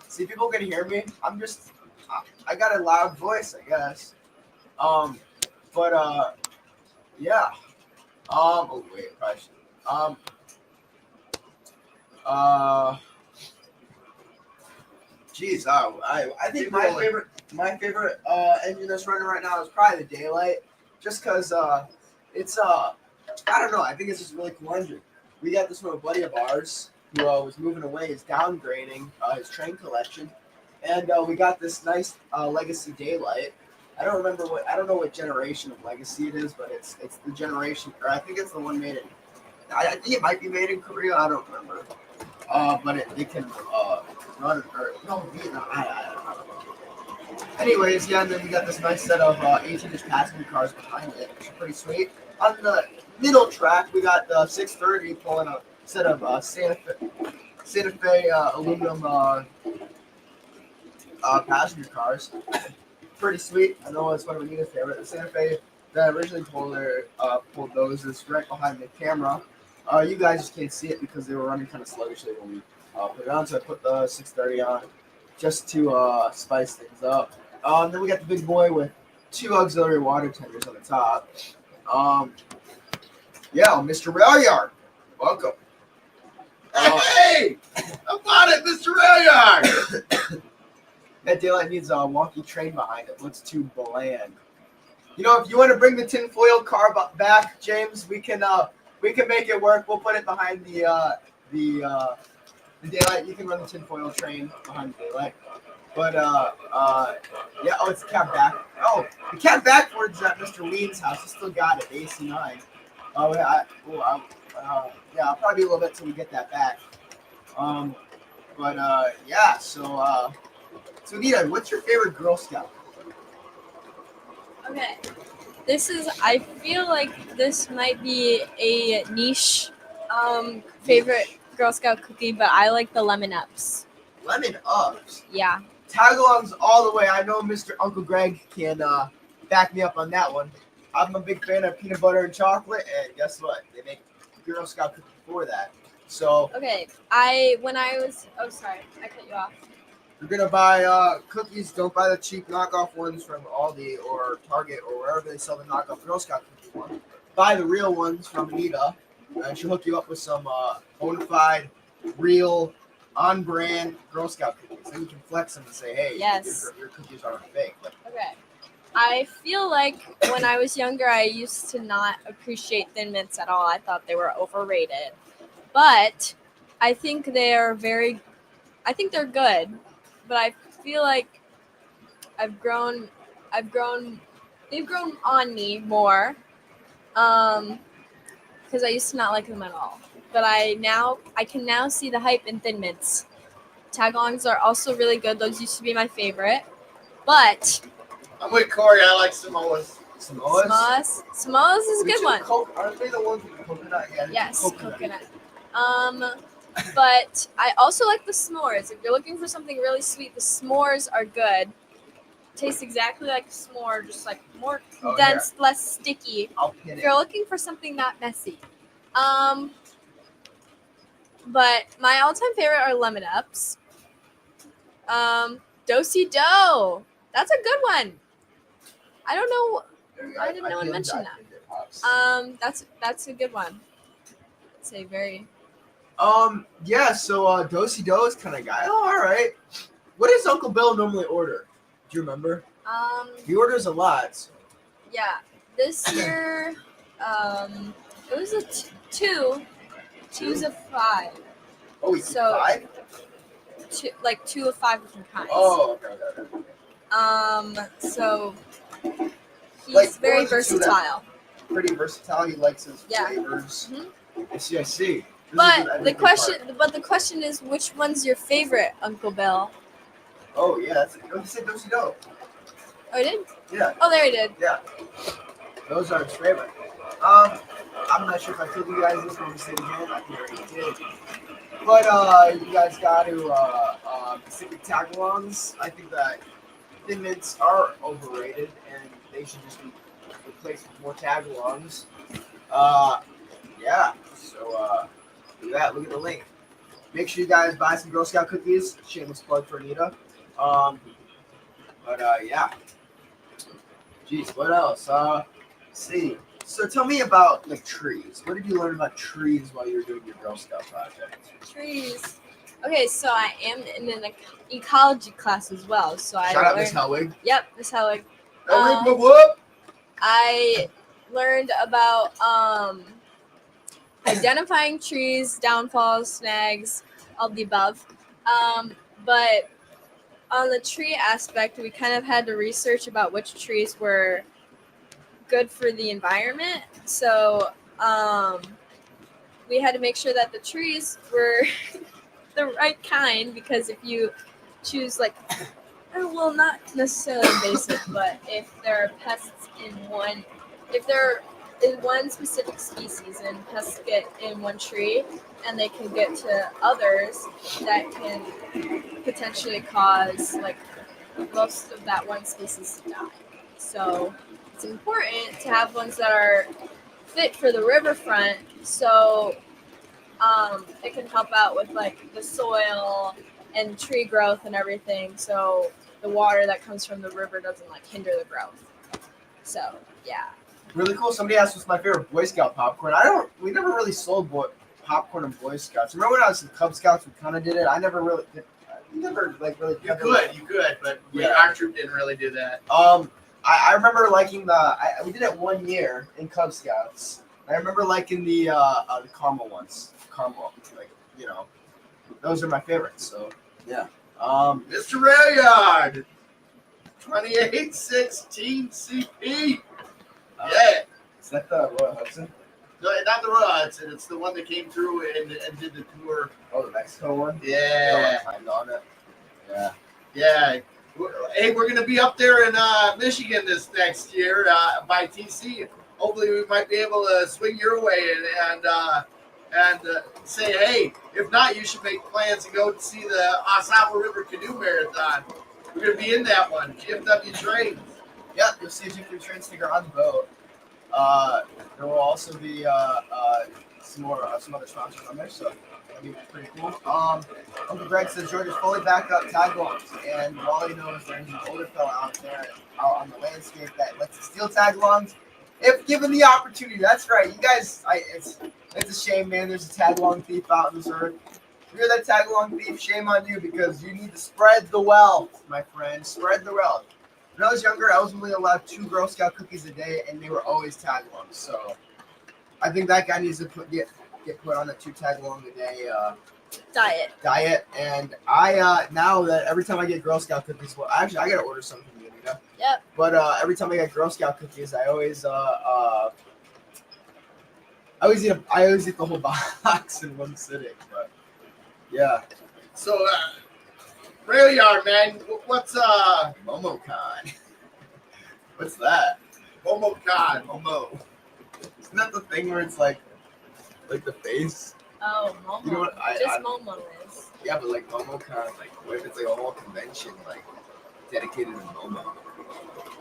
see, people can hear me. I got a loud voice, I guess. Yeah. Oh wait, probably should. Geez, I think my favorite engine that's running right now is probably the daylight, just because it's I don't know, I think it's just a really cool engine. We got this from a buddy of ours who was moving away, is downgrading his train collection, and we got this nice Legacy daylight. I don't know what generation of Legacy it is, but it's the generation, or I think it's the one made in. I think it might be made in Korea. I don't remember. But it can run or no, Vietnam. I don't know. Anyways, yeah, and then we got this nice set of 18-inch passenger cars behind it, which is pretty sweet. On the middle track, we got the 630 pulling a set of Santa Fe aluminum passenger cars. Pretty sweet. I know it's one of Anita's favorite. The Santa Fe that originally pulled those is right behind the camera. You guys just can't see it because they were running kind of sluggishly when we put it on, so I put the 630 on just to spice things up. Then we got the big boy with 2 auxiliary water tenders on the top. Yeah, Mr. Railyard, welcome. Hey! How about it, Mr. Railyard? That daylight needs a wonky train behind it. It looks too bland. You know, if you want to bring the tinfoil car back, James, we can make it work. We'll put it behind the daylight. You can run the tinfoil train behind the daylight. But yeah. Oh, it's the cab back. Oh, the cab backwards at Mr. Lean's house. He still got it. AC9. Yeah, I'll probably be a little bit till we get that back. Yeah. So Anita, what's your favorite Girl Scout? Okay. I feel like this might be a niche favorite Girl Scout cookie, but I like the Lemon Ups. Lemon Ups. Yeah. Tagalongs all the way. I know Mr. Uncle Greg can back me up on that one. I'm a big fan of peanut butter and chocolate, and guess what? They make Girl Scout cookies for that. So Okay. Oh, sorry, I cut you off. you're gonna buy cookies. Don't buy the cheap knockoff ones from Aldi or Target or wherever they sell the knockoff Girl Scout cookie ones. Buy the real ones from Anita, and she'll hook you up with some bona fide, real, on-brand Girl Scout cookies. Then you can flex them and say, "Hey, Yes. your cookies aren't fake." But Okay. I feel like when I was younger, I used to not appreciate Thin Mints at all. I thought they were overrated. But I think they're good, but I feel like I've grown, they've grown on me more. Because I used to not like them at all. But I can now see the hype in Thin Mints. Tagalongs are also really good. Those used to be my favorite. But I'm with Corey. I like Samoas. Samoas is a good one. Aren't they the ones with coconut? Yeah, Yes, coconut. But I also like the s'mores. If you're looking for something really sweet, the s'mores are good. Tastes exactly like a s'more, just like more condensed, less sticky. I'll pin If it. you're looking for something not messy. But my all-time favorite are lemon ups. Do-si do. That's a good one. I don't know. Why did no one mention that? That's a good one. It's a very. Yeah. So Do-si do is kind of guy. Oh, all right. What does Uncle Bill normally order? Do you remember? He orders a lot. Yeah. This year, it was a two. Two's of 5. Oh, we So- 5. Two of 5 different kinds. Oh, okay. So he's Like, very what was the two that- versatile. Pretty versatile. He likes his Yeah. flavors. Mhm. I see. This is But an the everyday question is, which one's your favorite, Uncle Bill? part. Oh yeah, that's. You said Do-si do. Oh, he did? Yeah. Oh, there he did. Yeah. Those are his favorite. I'm not sure if I told you guys this, but I'm gonna say it again. I think I already did. But you guys got to Pacific Tagalongs. I think that Thin Mints are overrated, and they should just be replaced with more Tagalongs. Yeah. So look at that. Look at the link. Make sure you guys buy some Girl Scout cookies. Shameless plug for Anita. Yeah. Jeez, what else? Let's see. So tell me about like trees. What did you learn about trees while you were doing your Girl Scout project? Trees. Okay, so I am in an ecology class as well. So I Shout out learned. Miss Helwig. Yep, Miss Helwig. Helwig, whoop. I learned about identifying trees, downfalls, snags, all the above. But on the tree aspect, we kind of had to research about which trees were good for the environment. So we had to make sure that the trees were the right kind, because if you choose well, not necessarily invasive, but if there are pests if there is one specific species and pests get in one tree and they can get to others, that can potentially cause most of that one species to die. So it's important to have ones that are fit for the riverfront, so it can help out with the soil and tree growth and everything, so the water that comes from the river doesn't hinder the growth. So yeah. Really cool. Somebody asked what's my favorite Boy Scout popcorn. We never really sold popcorn in Boy Scouts. Remember when I was in Cub Scouts, we kind of did it. I never really did. You could, but our troop didn't really do that. I remember liking we did it 1 year in Cub Scouts. I remember liking the caramel ones. Caramel, those are my favorites. So yeah. Mr. Railyard, 2816 CP. Yeah. Is that the Royal Hudson? No, not the Royal Hudson. It's the one that came through and did the tour. Oh, the Mexico one? Yeah. I'm on it. Yeah. Yeah. Hey, we're going to be up there in Michigan this next year by TC. Hopefully we might be able to swing your way and say, hey, if not, you should make plans to go see the Ossawa River Canoe Marathon. We're going to be in that one. GFW Trains. Yep, you'll see a GFW Train sticker on the boat. There will also be some other sponsors on there, so that'll be pretty cool. Uncle Greg says George is fully backed up tagalongs, and Wally knows there's an older fella out there out on the landscape that lets us steal tagalongs if given the opportunity. That's right, you guys. It's a shame, man. There's a tagalong thief out in this earth. If you're that tagalong thief, shame on you, because you need to spread the wealth, my friend. Spread the wealth. When I was younger, I was only allowed 2 Girl Scout cookies a day, and they were always tagalongs. So I think that guy needs to get put on the 2 tagalong a day Diet. And I now that every time I get Girl Scout cookies, well, actually I gotta order some from you, Anita. Yep. But every time I get Girl Scout cookies, I always eat the whole box in one sitting. But yeah. So, Rail Yard, man, what's MomoCon. What's that? MomoCon? Momo. Isn't that the thing where it's like the face? Oh, Momo. You know what? Momo is. Yeah, but like MomoCon, like what if it's like a whole convention like dedicated to Momo?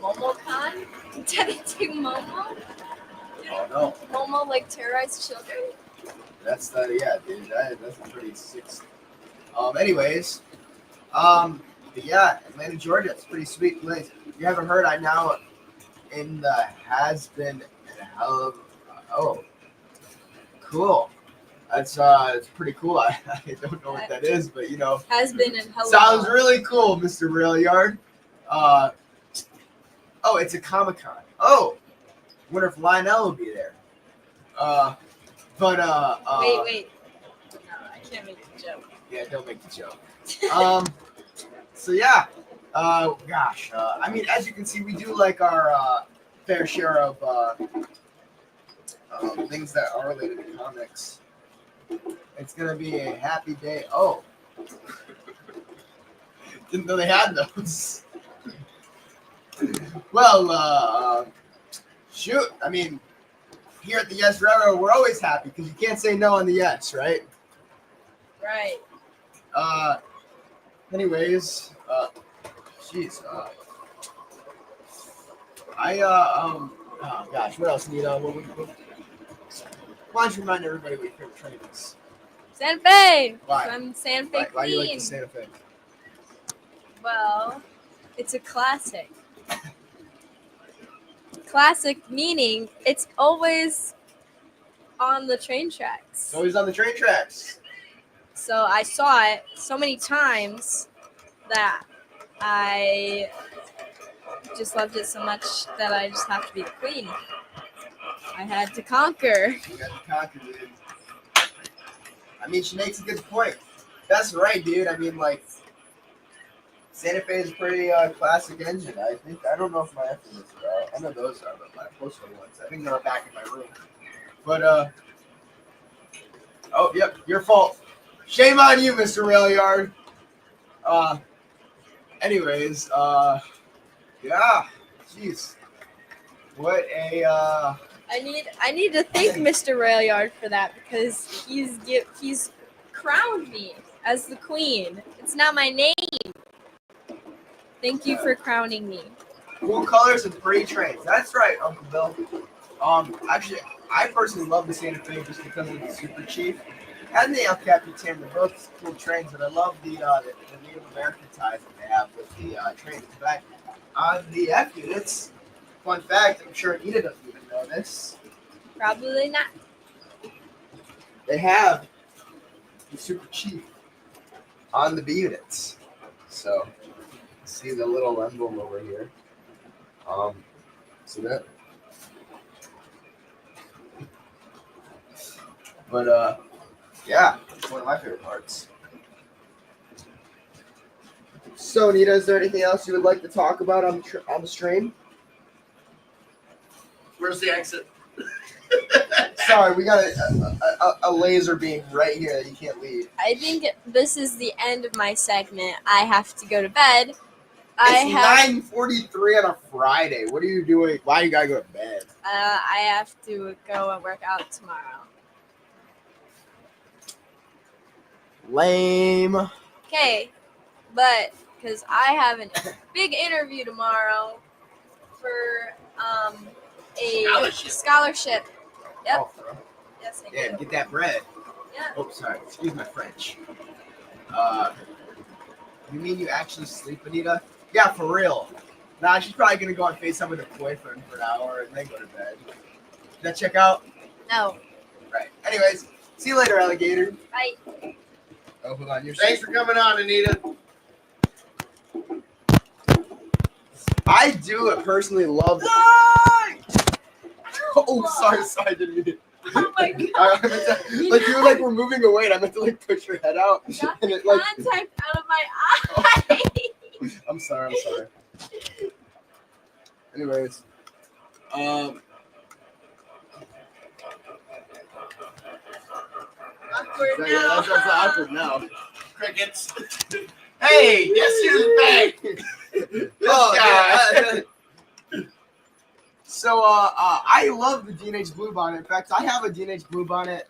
MomoCon? Dedicated Momo? Oh no. Momo like terrorized children? That's yeah, dude. That's a pretty sick. Anyways, but yeah, Atlanta, Georgia. It's a pretty sweet place. If you haven't heard, I now in the has been and hell of. Oh, cool. That's it's pretty cool. I don't know what that is, but you know, Has been and hell. sounds really cool, Mr. Rail Yard. Oh, it's a Comic-Con. Oh, wonder if Lionel will be there. Wait. No, I can't make the joke. Yeah, don't make the joke. So yeah, gosh, I mean, as you can see, we do like our fair share of things that are related to comics. It's gonna be a happy day. Oh, didn't know they had those. Well, shoot, I mean, here at the Yes Railroad, we're always happy because you can't say no on the Yes, right? Right. Anyways, jeez, oh gosh, what else, Anita? Why don't you remind everybody what your favorite train is? Santa Fe. Why? I'm Santa Fe Why do you like the Queen. Santa Fe? Well, it's a classic. Classic meaning it's always on the train tracks. It's always on the train tracks. So I saw it so many times that I just loved it so much that I just have to be the queen. I had to conquer. You got to conquer, dude. I mean, she makes a good point. That's right, dude. I mean, like, Santa Fe is a pretty classic engine. I don't know if my estimates are. I know those are, but my postal ones. I think they're back in my room. But oh, yep, your fault. Shame on you, Mr. Rail Yard. Anyways, yeah, jeez, what a I need to thank Mr. Railyard for that because he's crowned me as the queen. It's not my name. Thank you for crowning me. cool colors and pretty trains. That's right, Uncle Bill. Actually, I personally love the Santa Fe just because of the Super Chief and the El Capitan. They're both cool trains, and I love the Native American ties that they have with the trains. In fact, on the F units, fun fact, I'm sure Anita doesn't even know this, Probably not. they have the Super Chief on the B units. So, see the little emblem over here. See that? But yeah, it's one of my favorite parts. So, Anita, is there anything else you would like to talk about on the stream? Where's the exit? Sorry, we got a laser beam right here that you can't leave. I think this is the end of my segment. I have to go to bed. It's 9:43 on a Friday. What are you doing? Why you gotta go to bed? I have to go and work out tomorrow. Lame. Okay, but because I have a big interview tomorrow for a scholarship. Yep. Oh, bro. Yes, I Yeah, do. get that bread. Yeah. Oh, sorry. Excuse my French. You mean you actually sleep, Anita? Yeah, for real. Nah, she's probably gonna go on FaceTime with her boyfriend for an hour and then go to bed. Did that check out? No. Right. Anyways, see you later, alligator. Bye. Oh, hold on. You're Thanks for coming on, Anita. I do personally love. Oh, sorry, didn't mean it. Oh my god. I meant to, like you like were moving away, and I meant to like push your head out, Got and the it like. contact out of my eye. I'm sorry. Anyways, Awkward yeah, now. that's awkward now. Crickets. Hey, guess who's back? This guy. Yeah. So, I love the D&H Blue Bonnet. In fact, I have a D&H Blue Bonnet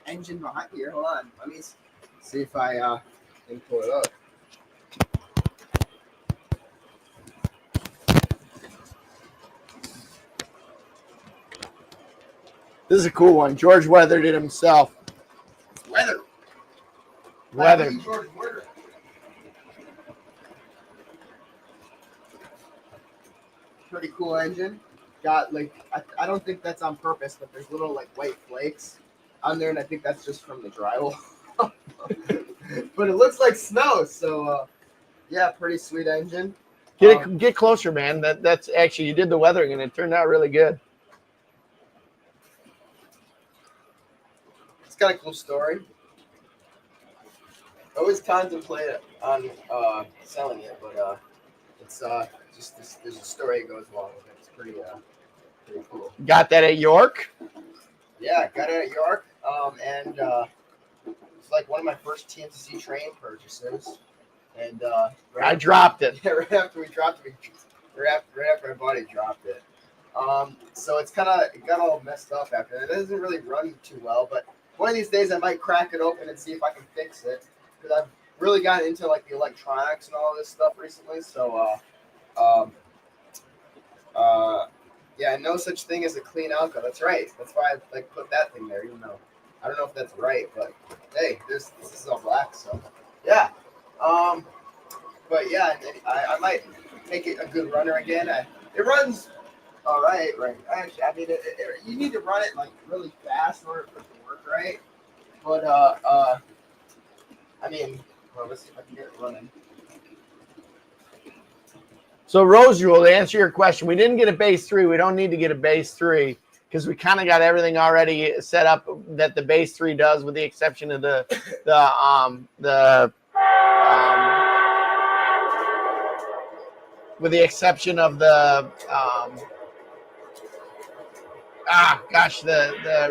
engine behind here. Hold on, let me see if I can pull it up. This is a cool one. George weathered it himself. Weathered. George Werder. Pretty cool engine. Got like I don't think that's on purpose, but there's little like white flakes on there, and I think that's just from the drywall. But it looks like snow, so yeah, pretty sweet engine. Get closer, man. That's actually, you did the weathering and it turned out really good. It's got a cool story. I always contemplate on selling it, but it's just there's a story that goes along with it. It's pretty cool. Got that at York? Yeah, got it at York, and it's like one of my first TNC train purchases. And I dropped it. right after we dropped it, right after I bought it, dropped it. So it got all messed up after that. It doesn't really run too well, but one of these days I might crack it open and see if I can fix it, because I've really gotten into like the electronics and all this stuff recently. So yeah, no such thing as a clean Alco. That's right. That's why I like put that thing there, even though I don't know if that's right, but hey, this is all black, so yeah. But yeah, I might make it a good runner again. It runs all right. Actually, I mean, you need to run it like really fast in order for it to work right. But I mean, well, let's see if I can get it running. So Rose Rule, to answer your question, we didn't get a base 3. We don't need to get a base 3 because we kind of got everything already set up that the base 3 does, with the exception of the the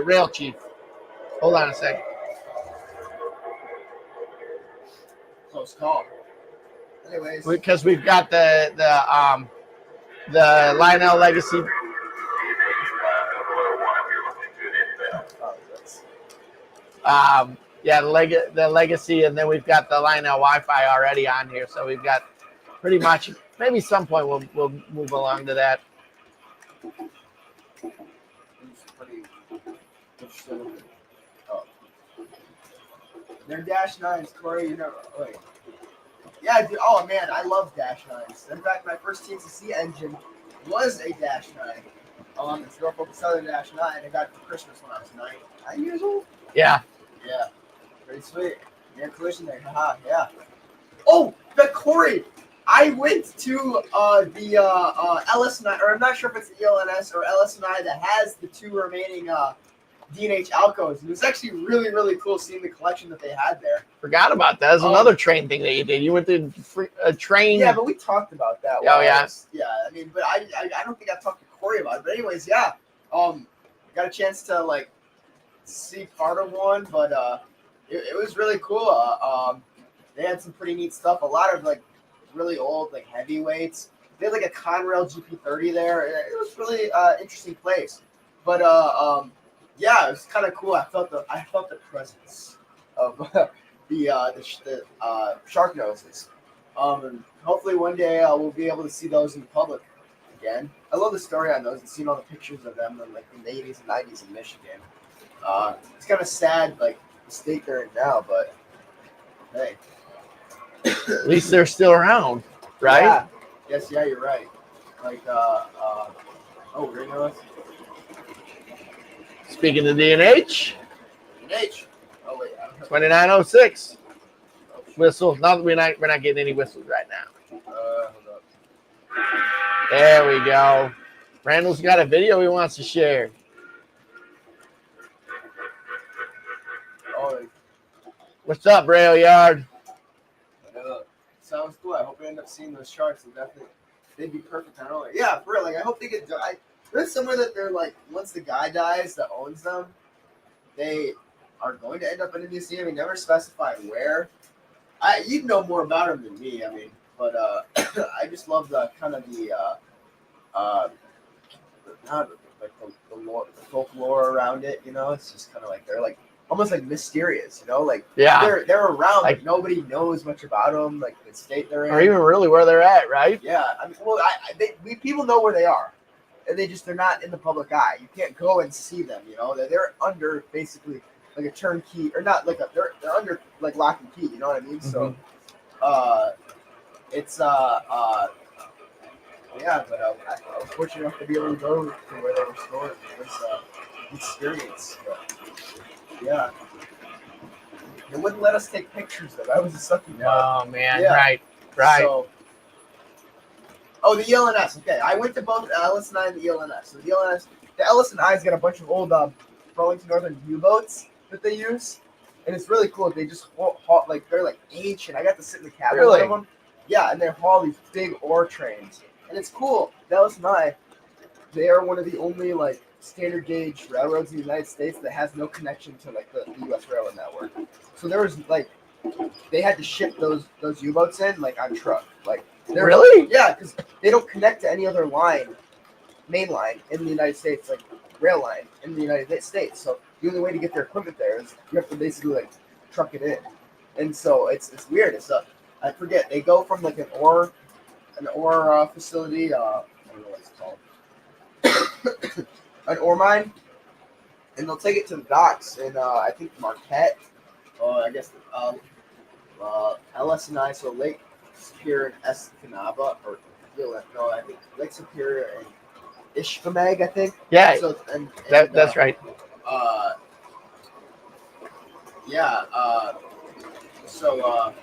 rail chief. Hold on a second. Close call. Anyways, Because we've got the Lionel Legacy. Yeah, the Legacy, and then we've got the Lionel Wi-Fi already on here, so we've got pretty much. Maybe some point we'll move along to that. They're Dash 9s, Corey. You know, wait. Yeah, dude. Oh man, I love Dash 9s. In fact, my first TNCC engine was a Dash 9. It's Norfolk Southern Dash 9. I got it for Christmas when I was 9 years old. Yeah. Yeah. Pretty sweet. Air collision there. Haha. Yeah. Oh, but Corey, I went to the LS9, or I'm not sure if it's the ELNS or LS9 that has the 2 remaining D&H Alcos. It was actually really, really cool seeing the collection that they had there. Forgot about that. That's another train thing that you did. You went to a train. Yeah, but we talked about that. Oh, yeah. Yeah, I mean, but I don't think I've talked to Corey about it. But anyways, yeah. Got a chance to, like, see part of one, but it was really cool. They had some pretty neat stuff. A lot of, like, really old, like, heavyweights. They had, like, a Conrail GP30 there. It was really interesting place. But, yeah, it was kind of cool. I felt the presence of the shark noses. And hopefully one day we'll be able to see those in public again. I love the story on those and seeing all the pictures of them in, like, in the 80s and 90s in Michigan. It's kind of sad, like, the state they're in now, but hey. At least they're still around, right? Yeah. Yes, yeah, you're right. Like, oh, we're gonna go. Speaking of D&H, Oh wait, 2906 whistles. Not we're not getting any whistles right now. hold up. There we go. Randall's got a video he wants to share. What's up, rail yard? Sounds cool. I hope we end up seeing those sharks. They'd be perfect on earlier. Yeah, for real. Like, I hope they get. There's somewhere that they're like, once the guy dies that owns them, they are going to end up in a museum. He never specified where. You'd know more about him than me. I mean, but I just love the kind of not like the lore, the folklore around it. You know, it's just kind of like they're like almost like mysterious. You know, like Yeah. they're around, Like- but nobody knows much about them. Like the state they're in, Or even really where they're at, right? yeah. I mean, well, people know where they are, and they're not in the public eye. You can't go and see them. You know, they're under basically like a turnkey, or not like they're under like lock and key. You know what I mean? So, it's yeah. But I was fortunate enough to be able to go to where they were stored. It was an experience. But, yeah. They wouldn't let us take pictures though. That was a sucky part. Oh man, Yeah. right. So, the ELNS. Okay, I went to both LS&I and the ELNS. So the LS&I's got a bunch of old Burlington Northern U-boats that they use, and it's really cool. They just haul like they're like ancient. I got to sit in the cabin of Really? one of them. Yeah, and they haul these big ore trains, and it's cool. The LS&I, they are one of the only like standard gauge railroads in the United States that has no connection to like the U.S. railroad network. So there was like they had to ship those U-boats in like on truck. Like Really? yeah, because they don't connect to any other main line in the United States, like rail line in the United States. So the only way to get their equipment there is you have to basically like truck it in, and so it's weird. It's I forget they go from like an ore facility. I don't know what it's called, an ore mine, and they'll take it to the docks in I think Marquette. I guess LS&I, so Lake Superior and Escanaba, or no, I think Lake Superior and Ishpemag, I think. Yeah, So that's right. Yeah. So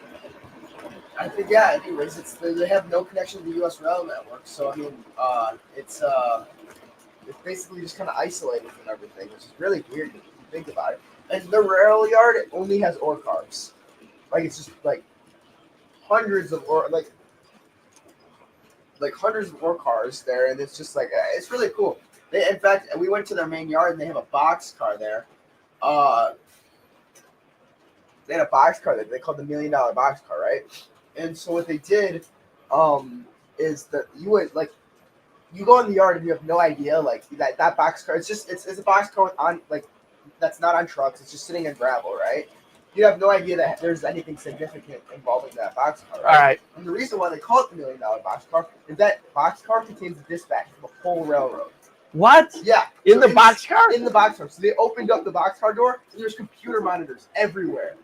I think yeah. Anyways, they have no connection to the U.S. rail network, so I mean, it's basically just kind of isolated from everything, which is really weird if you think about it. And the rail yard only has ore cars. Like it's just like hundreds of ore hundreds of ore cars there, and it's just like it's really cool. In fact, we went to their main yard and they have a box car there. They had a box car that they called the $1 Million box car, right? And so what they did, is that you would like you go in the yard and you have no idea like that box car. It's a box car on like that's not on trucks. It's just sitting in gravel, right? You have no idea that there's anything significant involving that box car, right? All right. And the reason why they call it the $1 Million box car is that box car contains the dispatch of the whole railroad. What? Yeah. In the box car? In the box car. So they opened up the box car door and there's computer monitors everywhere.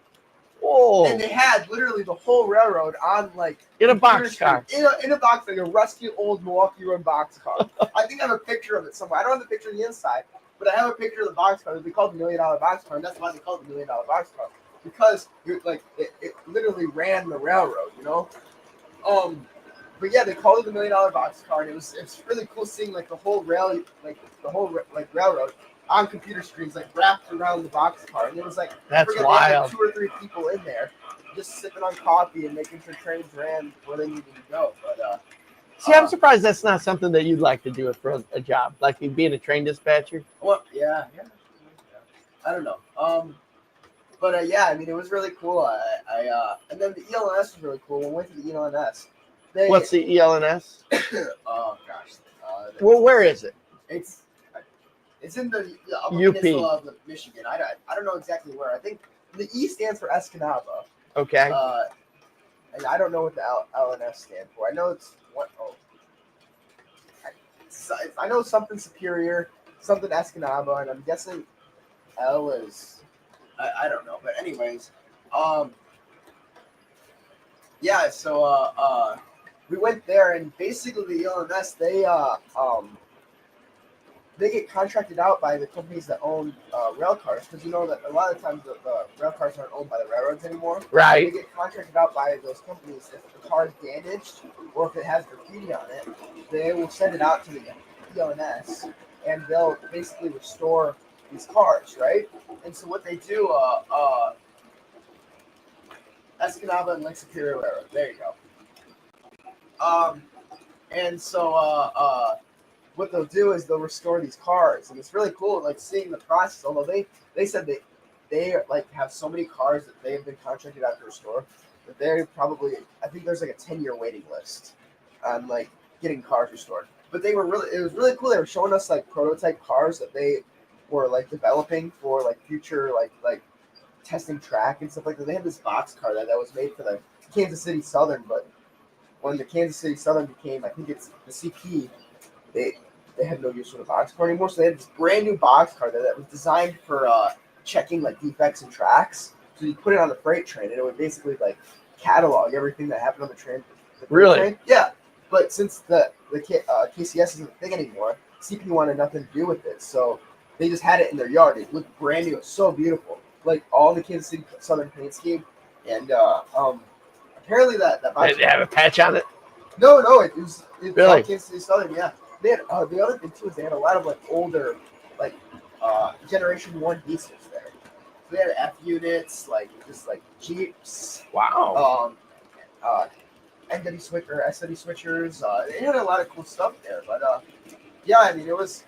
Whoa. And they had literally the whole railroad on like In a computer box car. screen. In a box, like a rusty old Milwaukee Run box car. I think I have a picture of it somewhere. I don't have the picture on the inside, but I have a picture of the box car. They called it the $1 Million box car, and that's why they called it the $1 Million box car. Because it literally ran the railroad, you know? But yeah, they called it the $1 Million box car, and it's really cool seeing like the whole railroad on computer screens like wrapped around the box car, and it was like That's they had wild. like 2 or 3 people in there just sipping on coffee and making sure trains ran where they needed to go. But See, I'm surprised that's not something that you'd like to do for a job, like being a train dispatcher. well, yeah, I don't know. But yeah, I mean, it was really cool. And then the ELNS was really cool. When we went to the ELNS, What's the ELNS? oh gosh, Well, where is it? It's in the upper UP. peninsula of Michigan. I don't know exactly where. I think the E stands for Escanaba. Okay. And I don't know what the LNS stands for. I know it's what. Oh, I know something Superior, something Escanaba, and I'm guessing L is. I don't know, but anyways, yeah. So we went there, and basically the ELNS they get contracted out by the companies that own rail cars, because you know that a lot of times the rail cars aren't owned by the railroads anymore. Right. They get contracted out by those companies. If the car is damaged or if it has graffiti on it, they will send it out to the ELNS, and they'll basically restore these cars, right? And so what they do, Escanaba and Lake Superior Railroad. There you go. And so what they'll do is they'll restore these cars, and it's really cool, like seeing the process. Although they said they like have so many cars that they have been contracted out to restore that they're probably, I think there's like a 10-year waiting list on like getting cars restored. But it was really cool. They were showing us like prototype cars that they were like developing for like future like testing track and stuff like that. They had this box car that was made for the Kansas City Southern, but when the Kansas City Southern became, I think it's the CP, they had no use for the box car anymore. So they had this brand new box car that was designed for checking like defects in tracks. So you put it on the freight train, and it would basically like catalog everything that happened on the train. Really? Train. Yeah. But since the KCS isn't a thing anymore, CP wanted nothing to do with it. So they just had it in their yard. It looked brand new. It was so beautiful. Like all the Kansas City Southern paint scheme. And apparently that box Did they have a patch on it? No, it was Really? all Kansas City Southern, yeah. They had the other thing too is they had a lot of like older, like Generation 1 diesels there. So they had F units, like just like Jeeps, Wow. NW switcher, SW switchers. They had a lot of cool stuff there. But yeah, I mean it was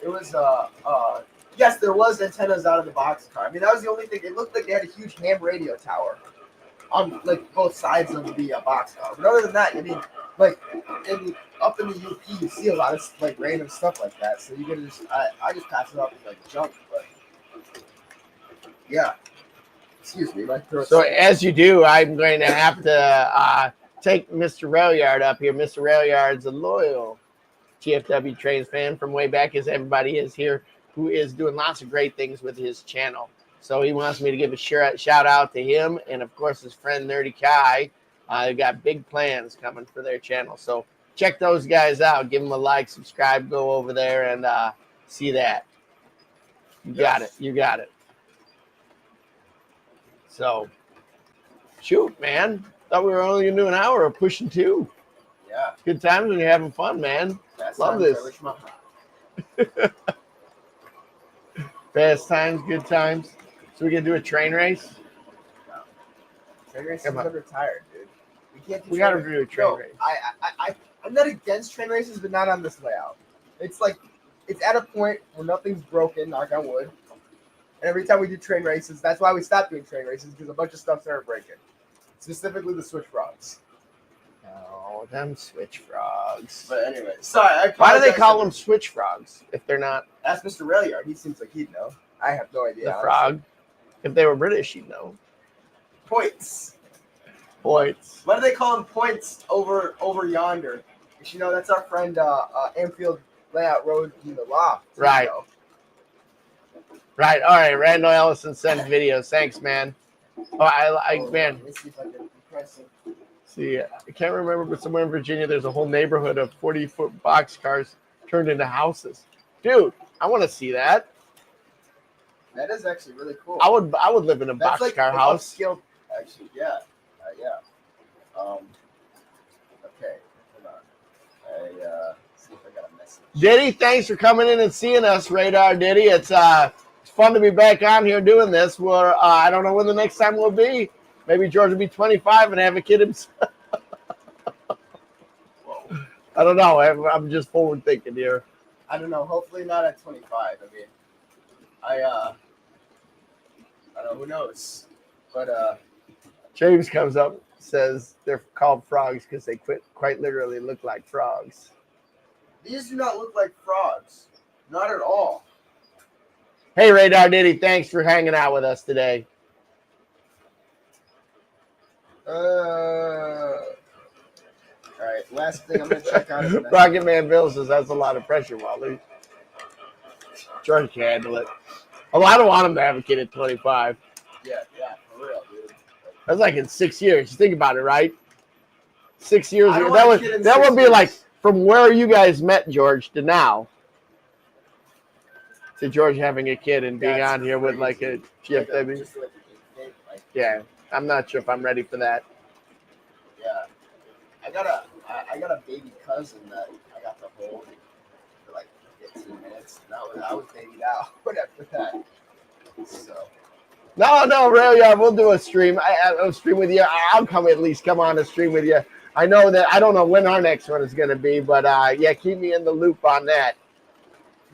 yes, there was antennas out of the box car. I mean that was the only thing. It looked like they had a huge ham radio tower on like both sides of the box car. But other than that, I mean, like up in the UP, you see a lot of like random stuff like that. So you can just I just pass it off as like junk. But yeah, excuse me, my throat's So as you do, I'm going to have to take Mr. Railyard up here. Mr. Railyard's a loyal GFW Trains fan from way back, as everybody is here, who is doing lots of great things with his channel. So he wants me to give a shout out to him and, of course, his friend Nerdy Kai. They've got big plans coming for their channel. So check those guys out. Give them a like, subscribe, go over there and see that. You got it. You got it. So, shoot, man. Thought we were only going to do an hour of pushing 2. yeah. Good times when you're having fun, man. That's Love this. Fast times, good times. So we can do a train race? Train races Come on. are retired, dude. We got to do a train race. I'm not against train races, but not on this layout. It's like it's at a point where nothing's broken, knock on wood. And every time we do train races, that's why we stopped doing train races, because a bunch of stuff started breaking. Specifically the switch frogs. Oh, them switch frogs. But anyway, sorry. Why do they call them switch frogs if they're not Ask Mr. Railyard. He seems like he'd know. I have no idea. the honestly. frog? If they were British, you'd know. Points. Points. Why do they call them points over yonder? Because, you know, that's our friend Anfield Layout Road in the Loft. Right. You know. Right. All right. Randall Ellison sends videos. Thanks, man. Oh, man. Let me see if I can impress him. See, I can't remember, but somewhere in Virginia, there's a whole neighborhood of 40-foot boxcars turned into houses. Dude, I want to see that. That is actually really cool. I would live in a That's like boxcar house. upscale, actually, yeah. Okay, hold on. See if I got a message. Diddy, thanks for coming in and seeing us, Radar Diddy. It's fun to be back on here doing this. I don't know when the next time will be. Maybe George will be 25 and have a kid himself. I don't know. I'm just forward thinking here. I don't know. Hopefully not at 25. I mean, I don't know. Who knows? But James comes up, says they're called frogs because they quite literally look like frogs. these do not look like frogs. Not at all. Hey, Radar Diddy, thanks for hanging out with us today. All right. Last thing I'm gonna check out is the Rocket Man Bill says that's a lot of pressure, Wally. George can handle it. Although I don't want him to have a kid at 25. Yeah, for real, dude. That's like in 6 years. You think about it, right? 6 years. I don't That want a kid in would 6 be years. like from where you guys met George to now. To George having a kid and being That's on here with like a GFW. Just like a kid, like, Yeah, I'm not sure if I'm ready for that. yeah. I got a baby cousin that I got to hold for like 15 minutes. And I was babied out after that. So No, really, we'll do a stream. I'll stream with you. I'll at least come on a stream with you. I know that I don't know when our next one is going to be, but yeah, keep me in the loop on that.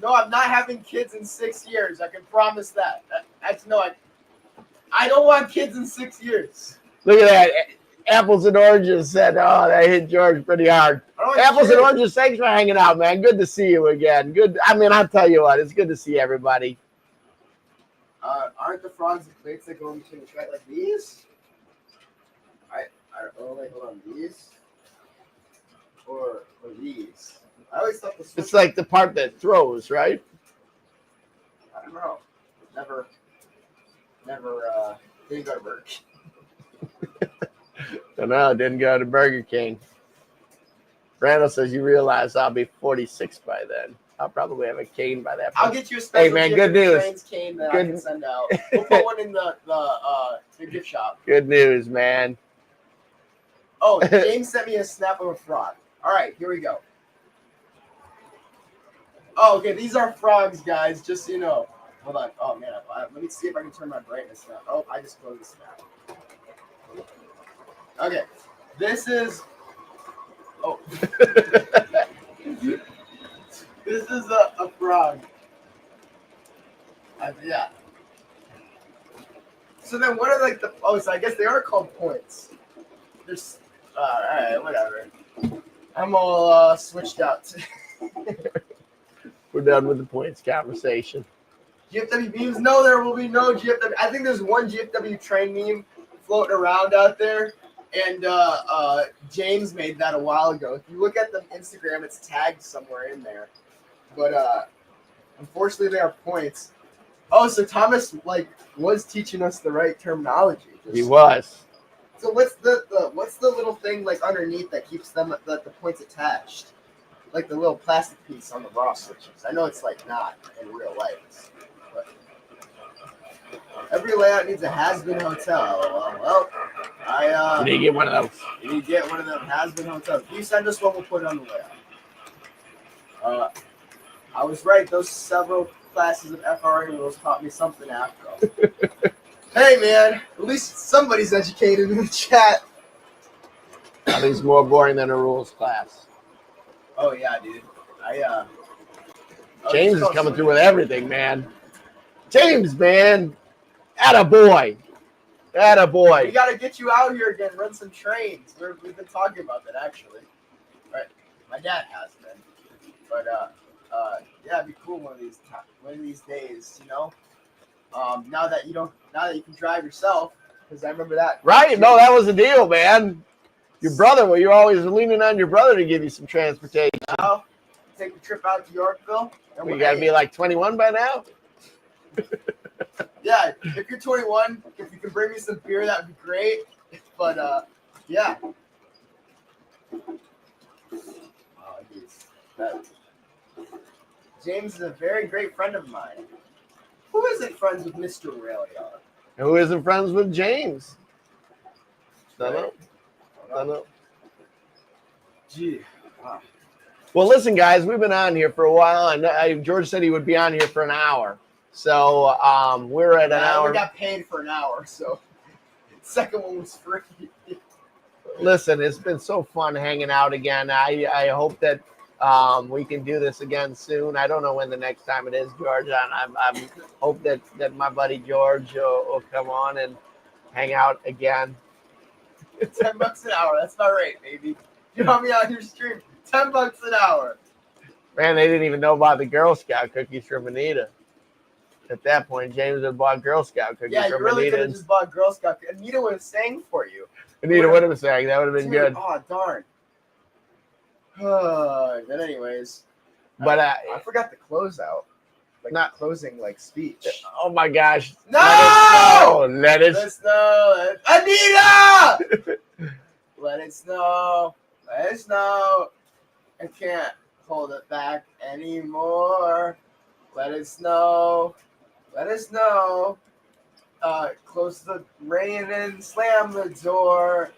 No, I'm not having kids in 6 years. I can promise that. That's no. I don't want kids in 6 years. Look at that. Apples and Oranges said, oh, that hit George pretty hard. Apples and Oranges, thanks for hanging out, man. Good to see you again. Good. I mean, I'll tell you what, it's good to see everybody. Aren't the frogs the plates that go in between the track like these? Hold on, these or these? I always thought the It's like the part that throws, right? I don't know. Never didn't go to Burger King. No, didn't go to Burger King. Randall says you realize I'll be 46 by then. I'll probably have a cane by that point. I'll get you a special Hey, man, good news. Trains cane that I can send out. We'll put one in the gift shop. Good news, man. Oh, James sent me a snap of a frog. All right, here we go. Oh, okay, these are frogs, guys, just so you know. Hold on. Oh, man. Let me see if I can turn my brightness down. Oh, I just closed the snap. Okay. This is... Oh. This is a frog. Yeah. So then what are like the... Oh, so I guess they are called points. There's... Alright, whatever. I'm all switched out. We're done with the points conversation. GFW memes? No, there will be no GFW. I think there's one GFW train meme floating around out there, and James made that a while ago. If you look at the Instagram, it's tagged somewhere in there. But unfortunately, they are points. Oh, so Thomas was teaching us the right terminology. He was. So what's the little thing underneath that keeps the points attached? Like the little plastic piece on the raw switches. I know it's not in real life. But every layout needs a has-been hotel. Well, You need to get one of those. You need to get one of them has-been hotels. If you send us one, we'll put it on the layout. I was right. Those several classes of FRA rules taught me something after all. Hey, man. At least somebody's educated in the chat. Nothing's more boring than a rules class. Oh, yeah, dude. James is coming through with everything, man. James, man. Attaboy. Attaboy. We got to get you out here again. Run some trains. We've been talking about that, actually. Right. My dad has been. But, yeah, it'd be cool one of these days, you know? Now that you can drive yourself, because I remember that. Right? No, that was the deal, man. Your brother, well, you're always leaning on your brother to give you some transportation. Now, take a trip out to Yorkville. You got to be like 21 by now? Yeah, if you're 21, if you can bring me some beer, that would be great. But, yeah. Oh, geez. James is a very great friend of mine. Who isn't friends with Mr. Raelyard? Who isn't friends with James? Don't know. Gee. Wow. Well, listen, guys, we've been on here for a while, and George said he would be on here for an hour. So we're at an hour. We got paid for an hour, so the second one was free. Listen, it's been so fun hanging out again. I hope that we can do this again soon. I don't know when the next time it is, George. I hope that my buddy George will come on and hang out again. $10 an hour. That's not right, baby. You want me on your stream? $10 an hour. Man, they didn't even know about the Girl Scout cookies from Anita. At that point, James had bought Girl Scout cookies from Anita. Yeah, you really could have just bought Girl Scout cookies. Anita would have sang for you. Anita would have sang. That would have been good. Oh, darn. But anyways. But I forgot the closeout. Not closing speech. Oh my gosh. No! Let it snow. Anita! Let it snow. Let it snow. I can't hold it back anymore. Let it snow. Let it snow. Close the rain and slam the door.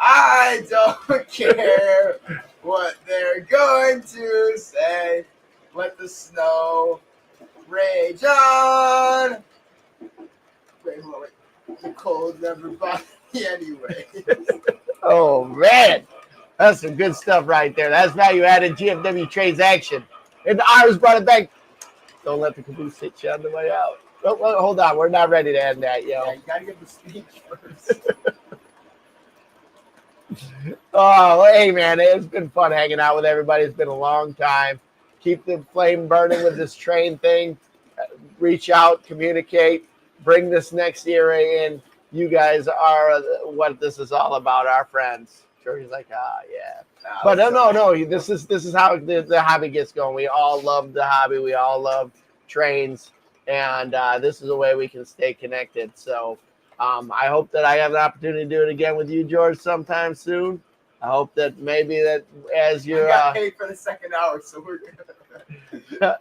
I don't care what they're going to say. Let the snow rage on. Wait, hold on, wait. The cold never bothered me anyway. Oh man, that's some good stuff right there. That's value added GFW Trains action. And the Irish brought it back. Don't let the caboose hit you on the way out. Oh, hold on, we're not ready to end that, yo. Yeah, you gotta give the speech first. Oh, well, hey man, it's been fun hanging out with everybody. It's been a long time. Keep the flame burning with this train thing. Reach out, communicate, bring this next era in. You guys are what this is all about, our friends. George's like, yeah. But no. This is how the hobby gets going. We all love the hobby. We all love trains, and this is a way we can stay connected. So I hope that I have the opportunity to do it again with you, George, sometime soon. I hope that maybe that as you're. I got paid for the second hour, so we're good.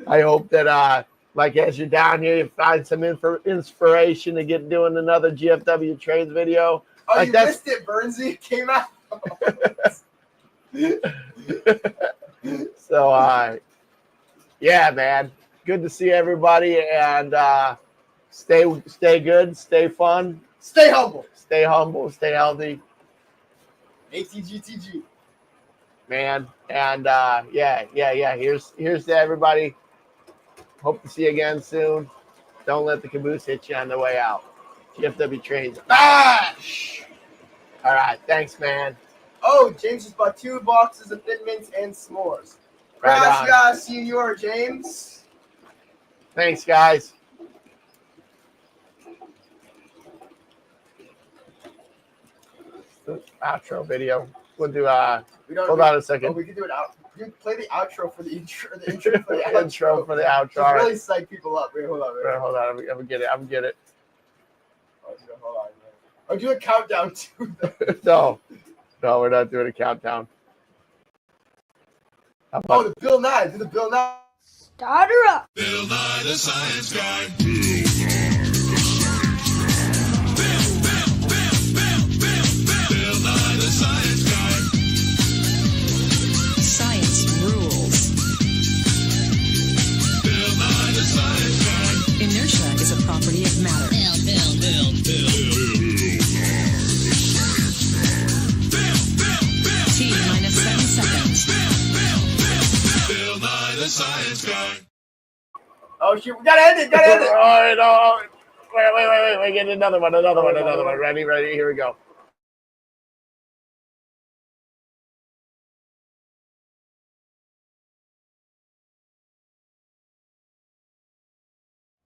I hope that like as you're down here, you find some inspiration to get doing another GFW Trains video. Oh, like you missed it, Bernsey. It came out. So, yeah, man. Good to see everybody, and stay good, stay fun, Stay humble. stay humble, stay healthy, ATGTG. man. And yeah. Here's to everybody. Hope to see you again soon. Don't let the caboose hit you on the way out. GFW Trains. Bash! All right, thanks, man. Oh, James just bought 2 boxes of Thin Mints and s'mores. Right on. Gracias, Senor James. Thanks, guys. Outro video. We'll do hold on a second. Oh, we can do it out. You play the outro for the intro. The intro for the outro. Intro for the outro. To really psych people up. Wait, hold on. Right, hold on. I'm gonna get it. Oh, hold on. Man. I'll do a countdown too. No, we're not doing a countdown. How about- Oh, the Bill Nye. Do the Bill Nye. Start her up. Bill Nye the Science Guy. Bill Nye the Science Guy. Science rules. Bill Nye the Science Guy. Inertia is a property of matter. T minus 7 seconds. Bill Nye the Science Guy. Oh shit, we gotta end it. Gotta end it. All right, no. Wait. Get another one. Ready. Here we go.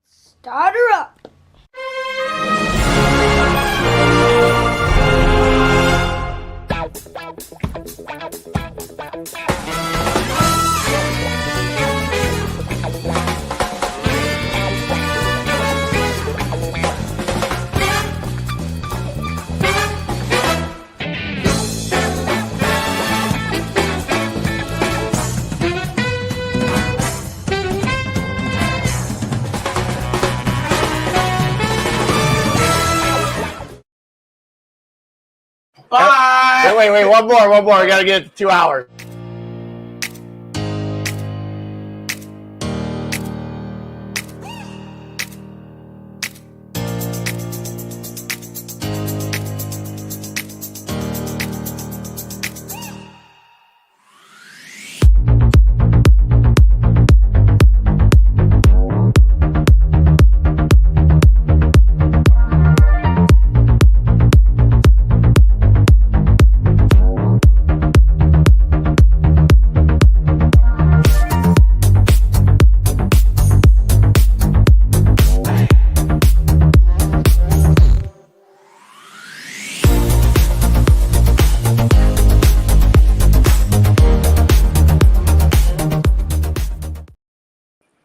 Start her up. Bye. Wait. One more. I gotta get it to 2 hours.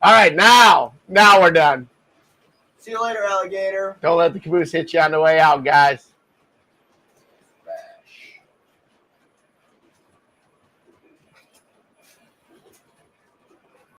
All right, now we're done. See you later, alligator. Don't let the caboose hit you on the way out, guys.